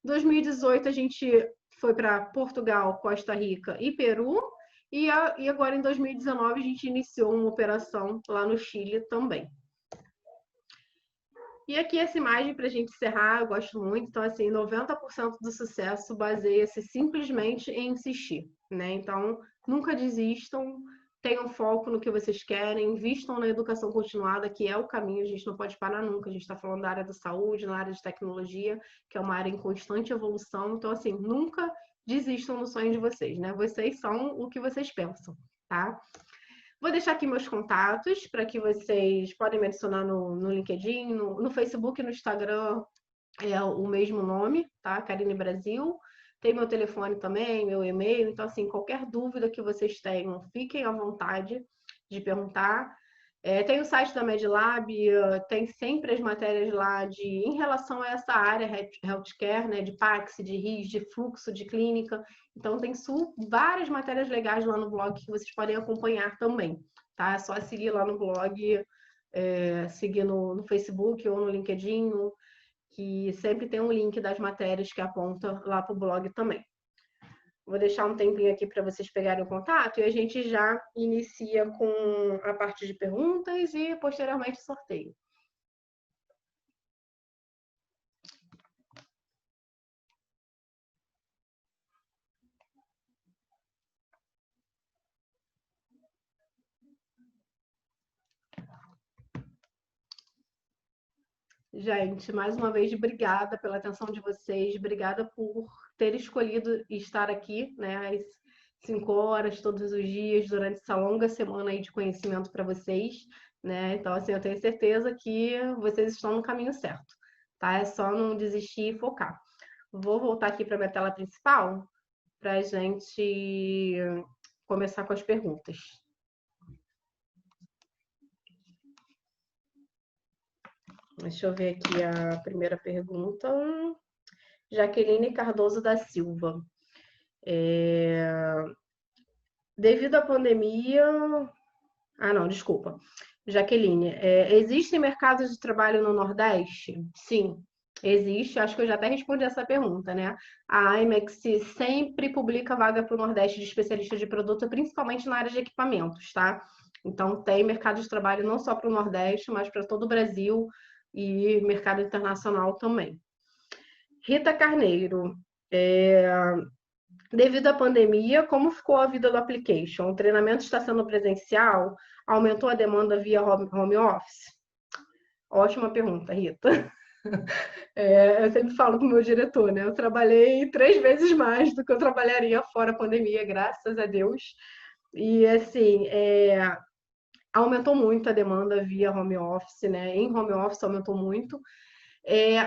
Em 2018, a gente foi para Portugal, Costa Rica e Peru. E agora, em 2019, a gente iniciou uma operação lá no Chile também. E aqui essa imagem para a gente encerrar, eu gosto muito. Então, assim, 90% do sucesso baseia-se simplesmente em insistir, né? Então, nunca desistam, tenham foco no que vocês querem, invistam na educação continuada, que é o caminho, a gente não pode parar nunca. A gente está falando da área da saúde, na área de tecnologia, que é uma área em constante evolução. Então, assim, nunca desistam do sonho de vocês, né? Vocês são o que vocês pensam, tá? Vou deixar aqui meus contatos para que vocês podem me adicionar no LinkedIn, no Facebook e no Instagram é o mesmo nome, tá? Karine Brasil. Tem meu telefone também, meu e-mail. Então, assim, qualquer dúvida que vocês tenham, fiquem à vontade de perguntar. Tem o site da MedLab, tem sempre as matérias lá em relação a essa área healthcare, né, de PACS, de RIS, de fluxo, de clínica. Então, tem várias matérias legais lá no blog que vocês podem acompanhar também, tá? É só seguir lá no blog, seguir no Facebook ou no LinkedIn, que sempre tem um link das matérias que aponta lá para o blog também. Vou deixar um tempinho aqui para vocês pegarem o contato e a gente já inicia com a parte de perguntas e, posteriormente, sorteio. Gente, mais uma vez, obrigada pela atenção de vocês, obrigada por ter escolhido estar aqui, né, às 5 horas, todos os dias, durante essa longa semana aí de conhecimento para vocês, né? Então, assim, eu tenho certeza que vocês estão no caminho certo, tá? É só não desistir e focar. Vou voltar aqui para a minha tela principal para a gente começar com as perguntas. Deixa eu ver aqui a primeira pergunta. Jaqueline Cardoso da Silva. Devido à pandemia... não, desculpa. Jaqueline, existem mercados de trabalho no Nordeste? Sim, existe. Acho que eu já até respondi essa pergunta, né? A IMEX sempre publica vaga para o Nordeste de especialista de produto, principalmente na área de equipamentos, tá? Então, tem mercado de trabalho não só para o Nordeste, mas para todo o Brasil e mercado internacional também. Rita Carneiro, devido à pandemia, como ficou a vida do application? O treinamento está sendo presencial? Aumentou a demanda via home office? Ótima pergunta, Rita. Eu sempre falo com o meu diretor, né? Eu trabalhei 3 vezes mais do que eu trabalharia fora a pandemia, graças a Deus. E, assim, aumentou muito a demanda via home office, né? Em home office aumentou muito.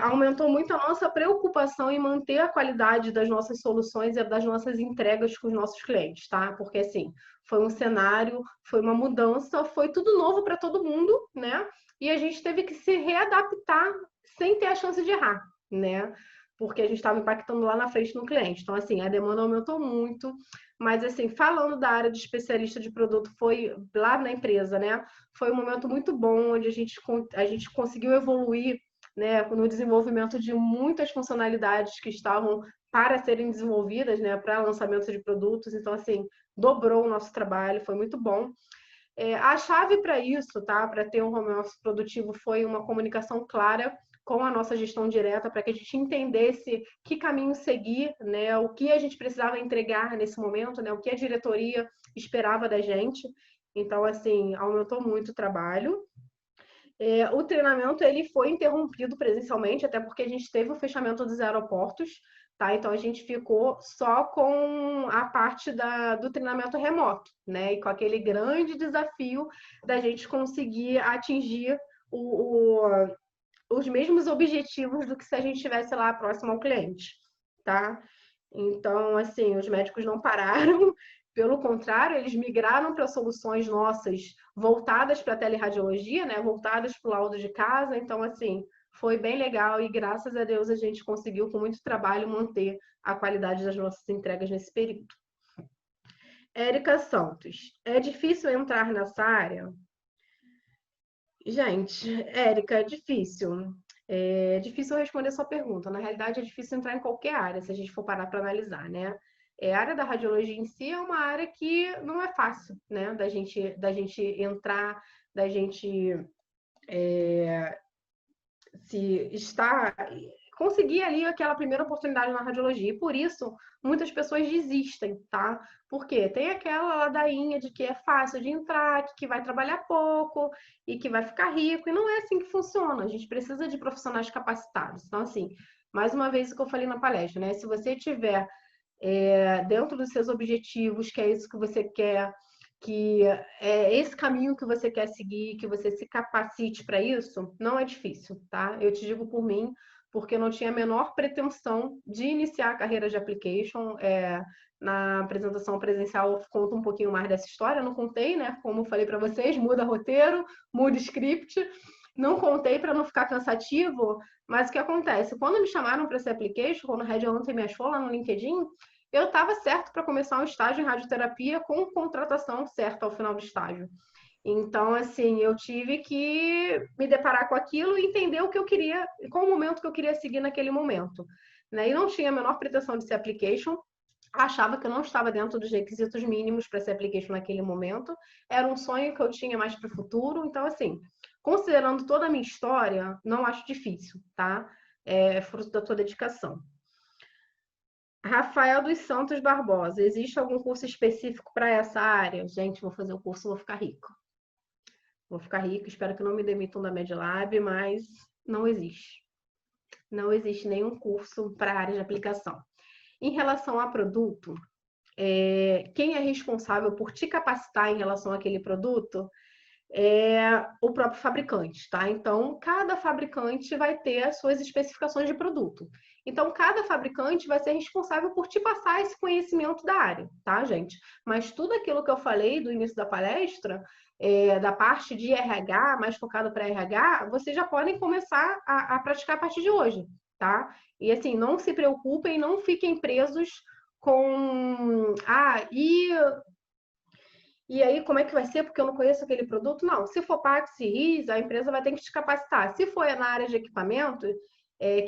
Aumentou muito a nossa preocupação em manter a qualidade das nossas soluções e das nossas entregas com os nossos clientes, tá? Porque, assim, foi um cenário, foi uma mudança, foi tudo novo para todo mundo, né? e a gente teve que se readaptar sem ter a chance de errar, né? Porque a gente estava impactando lá na frente no cliente. Então, assim, a demanda aumentou muito, mas, assim, falando da área de especialista de produto, foi lá na empresa, né? Foi um momento muito bom, onde a gente conseguiu evoluir, né, no desenvolvimento de muitas funcionalidades que estavam para serem desenvolvidas, né, para lançamento de produtos. Então, assim, dobrou o nosso trabalho, foi muito bom. A chave para isso, tá, para ter um home office produtivo, foi uma comunicação clara com a nossa gestão direta, para que a gente entendesse que caminho seguir, né, o que a gente precisava entregar nesse momento, né, o que a diretoria esperava da gente. Então, assim, aumentou muito o trabalho. O treinamento ele foi interrompido presencialmente, até porque a gente teve o fechamento dos aeroportos, tá? Então a gente ficou só com a parte do treinamento remoto, né? E com aquele grande desafio da gente conseguir atingir os mesmos objetivos do que se a gente estivesse lá próximo ao cliente, tá? Então, assim, os médicos não pararam, pelo contrário, eles migraram para soluções nossas voltadas para a teleradiologia, né? Voltadas para o laudo de casa. Então, assim, foi bem legal e graças a Deus a gente conseguiu, com muito trabalho, manter a qualidade das nossas entregas nesse período. Érica Santos, é difícil entrar nessa área? Gente, Érica, é difícil. É difícil responder sua pergunta. Na realidade, é difícil entrar em qualquer área, se a gente for parar para analisar, né? A área da radiologia em si é uma área que não é fácil, né? Da gente entrar, da gente se estar conseguir ali aquela primeira oportunidade na radiologia. E por isso, muitas pessoas desistem, tá? Porque tem aquela ladainha de que é fácil de entrar, que vai trabalhar pouco e que vai ficar rico. E não é assim que funciona. A gente precisa de profissionais capacitados. Então, assim, mais uma vez o que eu falei na palestra, né? Se você tiver dentro dos seus objetivos, que é isso que você quer, que é esse caminho que você quer seguir, que você se capacite para isso, não é difícil, tá? Eu te digo por mim, porque eu não tinha a menor pretensão de iniciar a carreira de application. Na apresentação presencial eu conto um pouquinho mais dessa história, não contei, né? Como eu falei para vocês, muda roteiro, muda script. Não contei para não ficar cansativo, mas o que acontece? Quando me chamaram para ser application, quando o Red Hunter me achou lá no LinkedIn, eu estava certo para começar um estágio em radioterapia com contratação certa ao final do estágio. Então, assim, eu tive que me deparar com aquilo e entender o que eu queria, qual o momento que eu queria seguir naquele momento. Né? E não tinha a menor pretensão de ser application, achava que eu não estava dentro dos requisitos mínimos para ser application naquele momento. Era um sonho que eu tinha mais para o futuro. Então, assim, considerando toda a minha história, não acho difícil, tá? É fruto da tua dedicação. Rafael dos Santos Barbosa, existe algum curso específico para essa área? Gente, vou fazer o curso, vou ficar rico. Vou ficar rico, espero que não me demitam da MedLab, mas não existe. Não existe nenhum curso para a área de aplicação. Em relação a produto, quem é responsável por te capacitar em relação àquele produto é o próprio fabricante, tá? Então, cada fabricante vai ter as suas especificações de produto. Então, cada fabricante vai ser responsável por te passar esse conhecimento da área, tá, gente? Mas tudo aquilo que eu falei do início da palestra, da parte de RH, mais focado para RH, vocês já podem começar a praticar a partir de hoje, tá? E assim, não se preocupem, não fiquem presos com e aí, como é que vai ser? Porque eu não conheço aquele produto? Não. Se for Pax e RIS, a empresa vai ter que te capacitar. Se for na área de equipamento,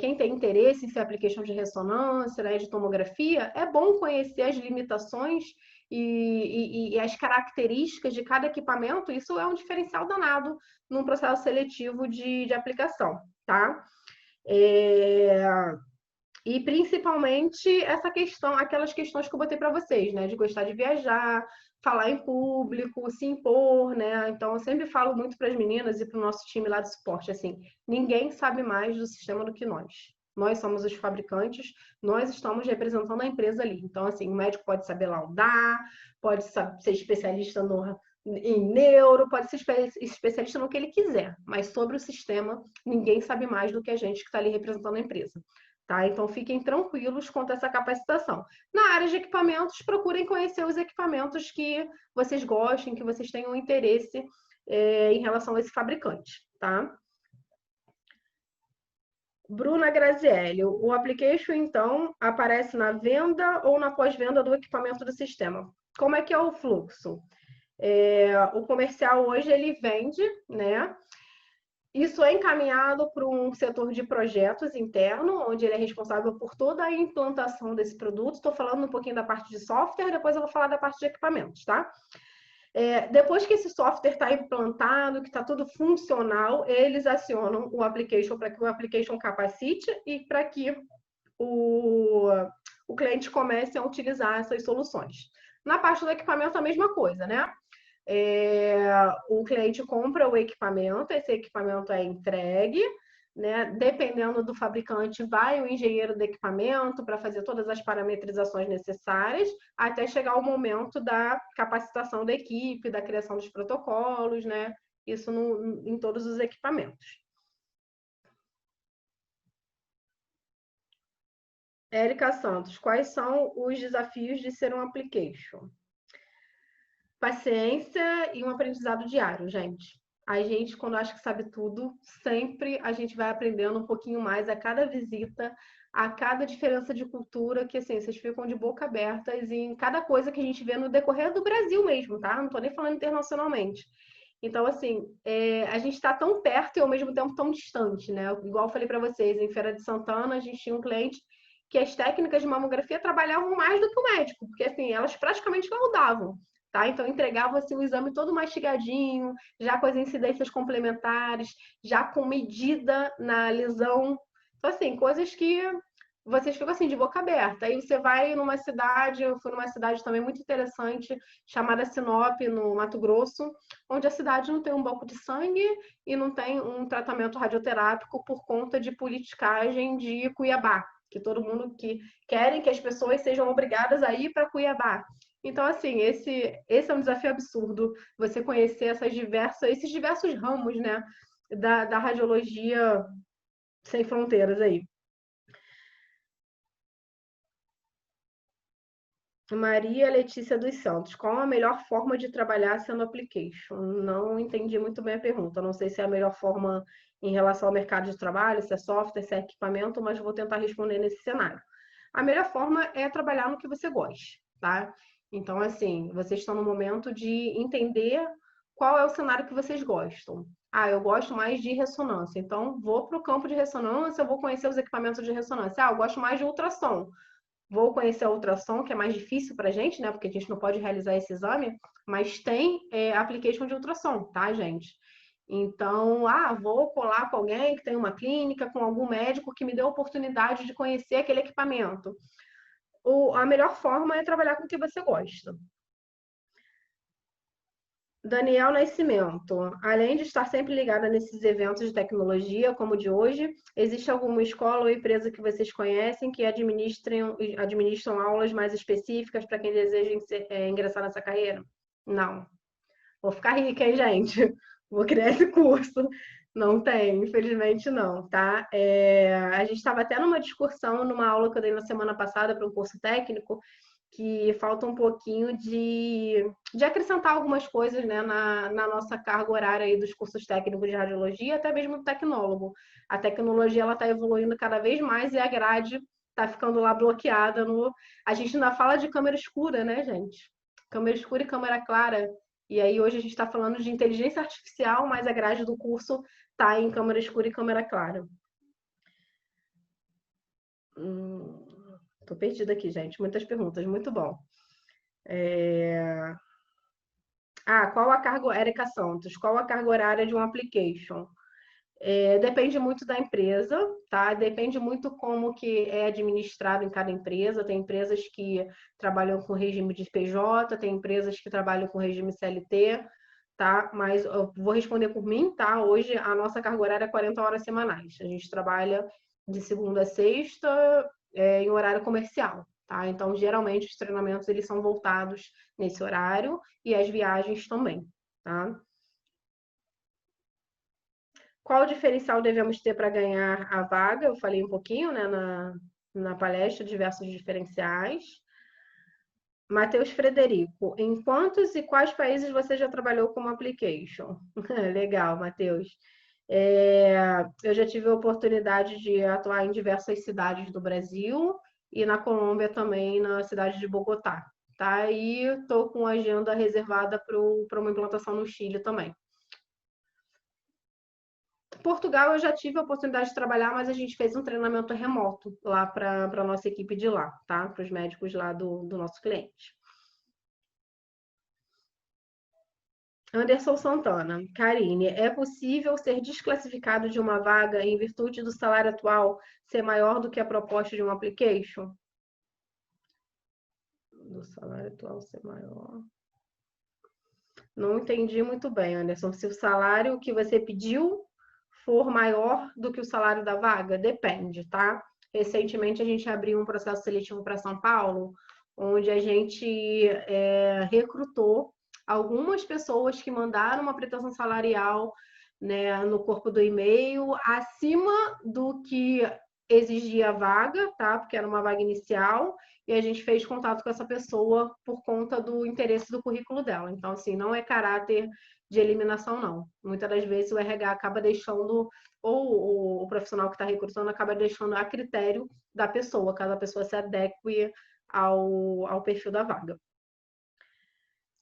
quem tem interesse em ser application de ressonância, né, de tomografia, é bom conhecer as limitações e as características de cada equipamento. Isso é um diferencial danado num processo seletivo de aplicação, tá? E principalmente essa questão, aquelas questões que eu botei para vocês, né? De gostar de viajar, falar em público, se impor, né? Então eu sempre falo muito para as meninas e para o nosso time lá de suporte, assim, ninguém sabe mais do sistema do que nós. Nós somos os fabricantes, nós estamos representando a empresa ali. Então, assim, o médico pode saber laudar, pode ser especialista em neuro, pode ser especialista no que ele quiser, mas sobre o sistema, ninguém sabe mais do que a gente que está ali representando a empresa. Tá? Então, fiquem tranquilos quanto a essa capacitação. Na área de equipamentos, procurem conhecer os equipamentos que vocês gostem, que vocês tenham interesse em relação a esse fabricante. tá? Bruna Grazielli, o application, então, aparece na venda ou na pós-venda do equipamento do sistema. Como é que é o fluxo? O comercial hoje, ele vende, né? Isso é encaminhado para um setor de projetos interno, onde ele é responsável por toda a implantação desse produto. Estou falando um pouquinho da parte de software, depois eu vou falar da parte de equipamentos, tá? Depois que esse software está implantado, que está tudo funcional, eles acionam o application para que o application capacite e para que o cliente comece a utilizar essas soluções. Na parte do equipamento, a mesma coisa, né? O cliente compra o equipamento, esse equipamento é entregue, né? Dependendo do fabricante, vai o engenheiro do equipamento para fazer todas as parametrizações necessárias, até chegar o momento da capacitação da equipe, da criação dos protocolos, né? Isso em todos os equipamentos. Érica Santos, quais são os desafios de ser um application? Paciência e um aprendizado diário, gente. A gente, quando acha que sabe tudo, sempre a gente vai aprendendo um pouquinho mais a cada visita, a cada diferença de cultura, que assim, vocês ficam de boca abertas em cada coisa que a gente vê no decorrer do Brasil mesmo, tá? Não tô nem falando internacionalmente. Então, assim, a gente está tão perto e ao mesmo tempo tão distante, né? Igual eu falei para vocês, em Feira de Santana, a gente tinha um cliente que as técnicas de mamografia trabalhavam mais do que o médico, porque assim, elas praticamente laudavam. Tá? Então, entregava assim, o exame todo mastigadinho, já com as incidências complementares, já com medida na lesão. Então, assim, coisas que vocês ficam assim, de boca aberta. Aí você vai numa cidade, eu fui numa cidade também muito interessante, chamada Sinop, no Mato Grosso, onde a cidade não tem um banco de sangue e não tem um tratamento radioterápico por conta de politicagem de Cuiabá, que todo mundo que querem que as pessoas sejam obrigadas a ir para Cuiabá. Então, assim, esse é um desafio absurdo, você conhecer esses diversos ramos, né, da radiologia sem fronteiras aí. Maria Letícia dos Santos, qual a melhor forma de trabalhar sendo application? Não entendi muito bem a pergunta. Não sei se é a melhor forma em relação ao mercado de trabalho, se é software, se é equipamento, mas vou tentar responder nesse cenário. A melhor forma é trabalhar no que você goste, tá? Então, assim, vocês estão no momento de entender qual é o cenário que vocês gostam. Ah, eu gosto mais de ressonância, então vou para o campo de ressonância, vou conhecer os equipamentos de ressonância. Ah, eu gosto mais de ultrassom. Vou conhecer a ultrassom, que é mais difícil para a gente, né? Porque a gente não pode realizar esse exame, mas tem application de ultrassom, tá, gente? Então, vou colar com alguém que tem uma clínica, com algum médico que me dê a oportunidade de conhecer aquele equipamento. A melhor forma é trabalhar com o que você gosta. Daniel Nascimento, além de estar sempre ligada nesses eventos de tecnologia, como o de hoje, existe alguma escola ou empresa que vocês conhecem que administram aulas mais específicas para quem deseja ingressar nessa carreira? Não. Vou ficar rica, hein, gente? Vou criar esse curso. Não tem, infelizmente não, tá? A gente estava até numa discussão, numa aula que eu dei na semana passada para um curso técnico, que falta um pouquinho de acrescentar algumas coisas, né, na nossa carga horária aí dos cursos técnicos de radiologia, até mesmo do tecnólogo. A tecnologia ela está evoluindo cada vez mais e a grade está ficando lá bloqueada no. A gente ainda fala de câmera escura, né, gente? Câmera escura e câmera clara. E aí hoje a gente está falando de inteligência artificial, mas a grade do curso está em câmera escura e câmera clara. Tô perdida aqui, gente. Muitas perguntas, muito bom. Qual a carga, Érica Santos, qual a carga horária de um application? Depende muito da empresa, tá? Depende muito como que é administrado em cada empresa. Tem empresas que trabalham com regime de PJ, tem empresas que trabalham com regime CLT, tá? Mas eu vou responder por mim, tá? Hoje a nossa carga horária é 40 horas semanais. A gente trabalha de segunda a sexta, em horário comercial, tá? Então, geralmente os treinamentos eles são voltados nesse horário e as viagens também, tá? Qual diferencial devemos ter para ganhar a vaga? Eu falei um pouquinho, né, na palestra, diversos diferenciais. Matheus Frederico, em quantos e quais países você já trabalhou como application? Legal, Matheus. Eu já tive a oportunidade de atuar em diversas cidades do Brasil e na Colômbia também, na cidade de Bogotá, tá? E estou com agenda reservada para uma implantação no Chile também. Portugal eu já tive a oportunidade de trabalhar, mas a gente fez um treinamento remoto lá para a nossa equipe de lá, tá? Para os médicos lá do nosso cliente. Anderson Santana, Karine, é possível ser desclassificado de uma vaga em virtude do salário atual ser maior do que a proposta de um application? Do salário atual ser maior. Não entendi muito bem, Anderson. Se o salário que você pediu for maior do que o salário da vaga, depende, tá? Recentemente a gente abriu um processo seletivo para São Paulo, onde a gente recrutou algumas pessoas que mandaram uma pretensão salarial, né, no corpo do e-mail acima do que exigia a vaga, tá? Porque era uma vaga inicial, e a gente fez contato com essa pessoa por conta do interesse do currículo dela. Então, assim, não é caráter de eliminação, não. Muitas das vezes o RH acaba deixando, ou o profissional que está recrutando acaba deixando a critério da pessoa, caso a pessoa se adeque ao perfil da vaga.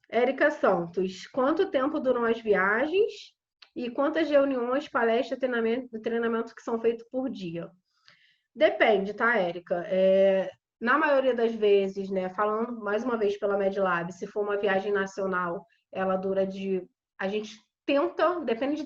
Érica Santos, quanto tempo duram as viagens e quantas reuniões, palestras, treinamento que são feitos por dia? Depende, tá, Érica? Na maioria das vezes, né, falando mais uma vez pela MedLab, se for uma viagem nacional, ela dura de. A gente tenta, depende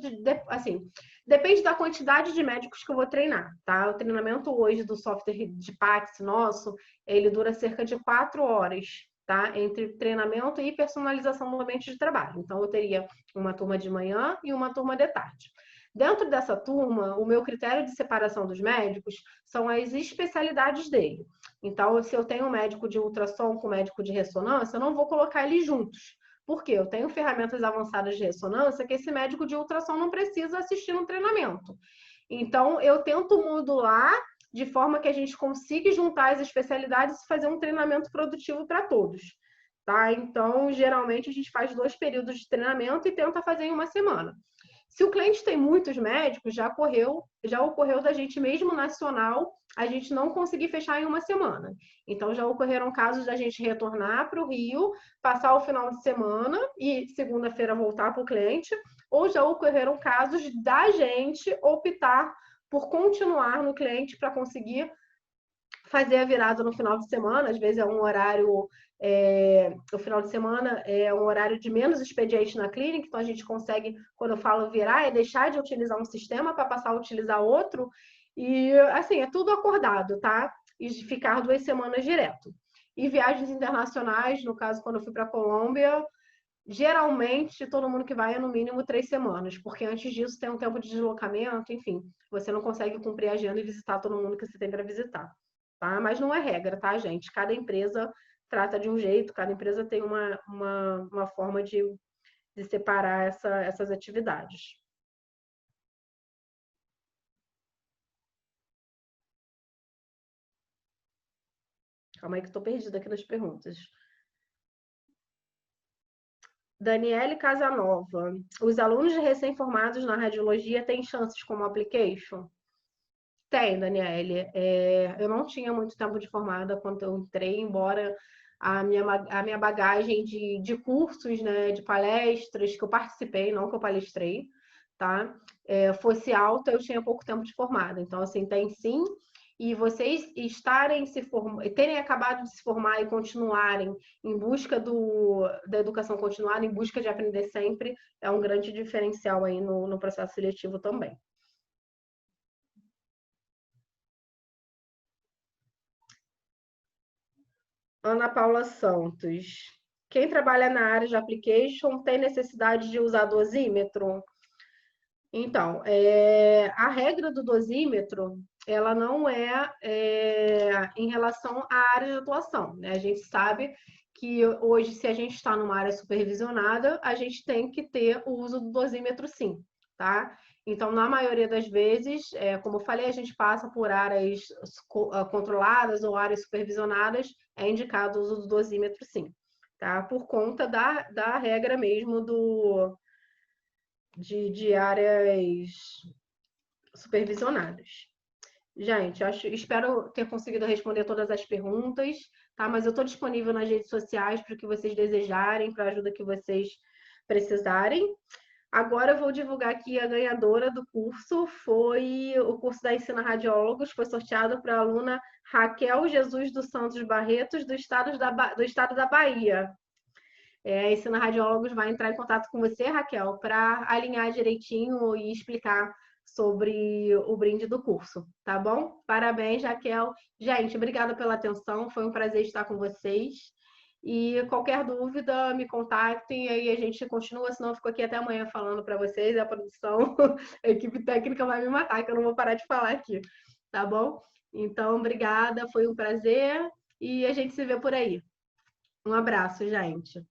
da quantidade de médicos que eu vou treinar, tá? O treinamento hoje do software de Pax nosso, ele dura cerca de 4 horas, tá? Entre treinamento e personalização do ambiente de trabalho. Então, eu teria uma turma de manhã e uma turma de tarde. Dentro dessa turma, o meu critério de separação dos médicos são as especialidades dele. Então, se eu tenho um médico de ultrassom com médico de ressonância, eu não vou colocar eles juntos. Por quê? Eu tenho ferramentas avançadas de ressonância que esse médico de ultrassom não precisa assistir no treinamento. Então, eu tento modular de forma que a gente consiga juntar as especialidades e fazer um treinamento produtivo para todos. Tá? Então, geralmente, a gente faz 2 períodos de treinamento e tenta fazer em uma semana. Se o cliente tem muitos médicos, já ocorreu da gente mesmo nacional, a gente não conseguir fechar em uma semana. Então, já ocorreram casos da gente retornar para o Rio, passar o final de semana e segunda-feira voltar para o cliente, ou já ocorreram casos da gente optar por continuar no cliente para conseguir fazer a virada no final de semana. Às vezes é um horário, o final de semana é um horário de menos expediente na clínica, então a gente consegue, quando eu falo virar, é deixar de utilizar um sistema para passar a utilizar outro, e assim, é tudo acordado, tá? E ficar 2 semanas direto. E viagens internacionais, no caso, quando eu fui para a Colômbia, geralmente todo mundo que vai é no mínimo 3 semanas, porque antes disso tem um tempo de deslocamento, enfim, você não consegue cumprir a agenda e visitar todo mundo que você tem para visitar. Tá? Mas não é regra, tá, gente? Cada empresa trata de um jeito, cada empresa tem uma forma de separar essas atividades. Calma aí que estou perdida aqui nas perguntas. Daniele Casanova. Os alunos recém-formados na radiologia têm chances como application? Tem, Daniele. Eu não tinha muito tempo de formada quando eu entrei, embora a minha bagagem de cursos, né, de palestras que eu participei, não que eu palestrei, tá? Fosse alta, eu tinha pouco tempo de formada. Então, assim, tem sim. E vocês terem acabado de se formar e continuarem em busca da educação continuada, em busca de aprender sempre, é um grande diferencial aí no processo seletivo também. Ana Paula Santos. Quem trabalha na área de application tem necessidade de usar dosímetro? Então, a regra do dosímetro, ela não em relação à área de atuação, né? A gente sabe que hoje, se a gente está numa área supervisionada, a gente tem que ter o uso do dosímetro sim, tá? Então, na maioria das vezes, como eu falei, a gente passa por áreas controladas ou áreas supervisionadas, é indicado o uso do dosímetro sim, tá? Por conta da regra mesmo de áreas supervisionadas. Gente, espero ter conseguido responder todas as perguntas, tá? Mas eu estou disponível nas redes sociais para o que vocês desejarem, para a ajuda que vocês precisarem. Agora eu vou divulgar aqui a ganhadora do curso, foi o curso da Ensina Radiólogos, foi sorteado para a aluna Raquel Jesus dos Santos Barretos, do estado da Bahia. A Ensina Radiólogos vai entrar em contato com você, Raquel, para alinhar direitinho e explicar sobre o brinde do curso, tá bom? Parabéns, Raquel. Gente, obrigada pela atenção, foi um prazer estar com vocês. E qualquer dúvida, me contactem, aí a gente continua, senão eu fico aqui até amanhã falando para vocês, a produção, a equipe técnica vai me matar, que eu não vou parar de falar aqui, tá bom? Então, obrigada, foi um prazer e a gente se vê por aí. Um abraço, gente.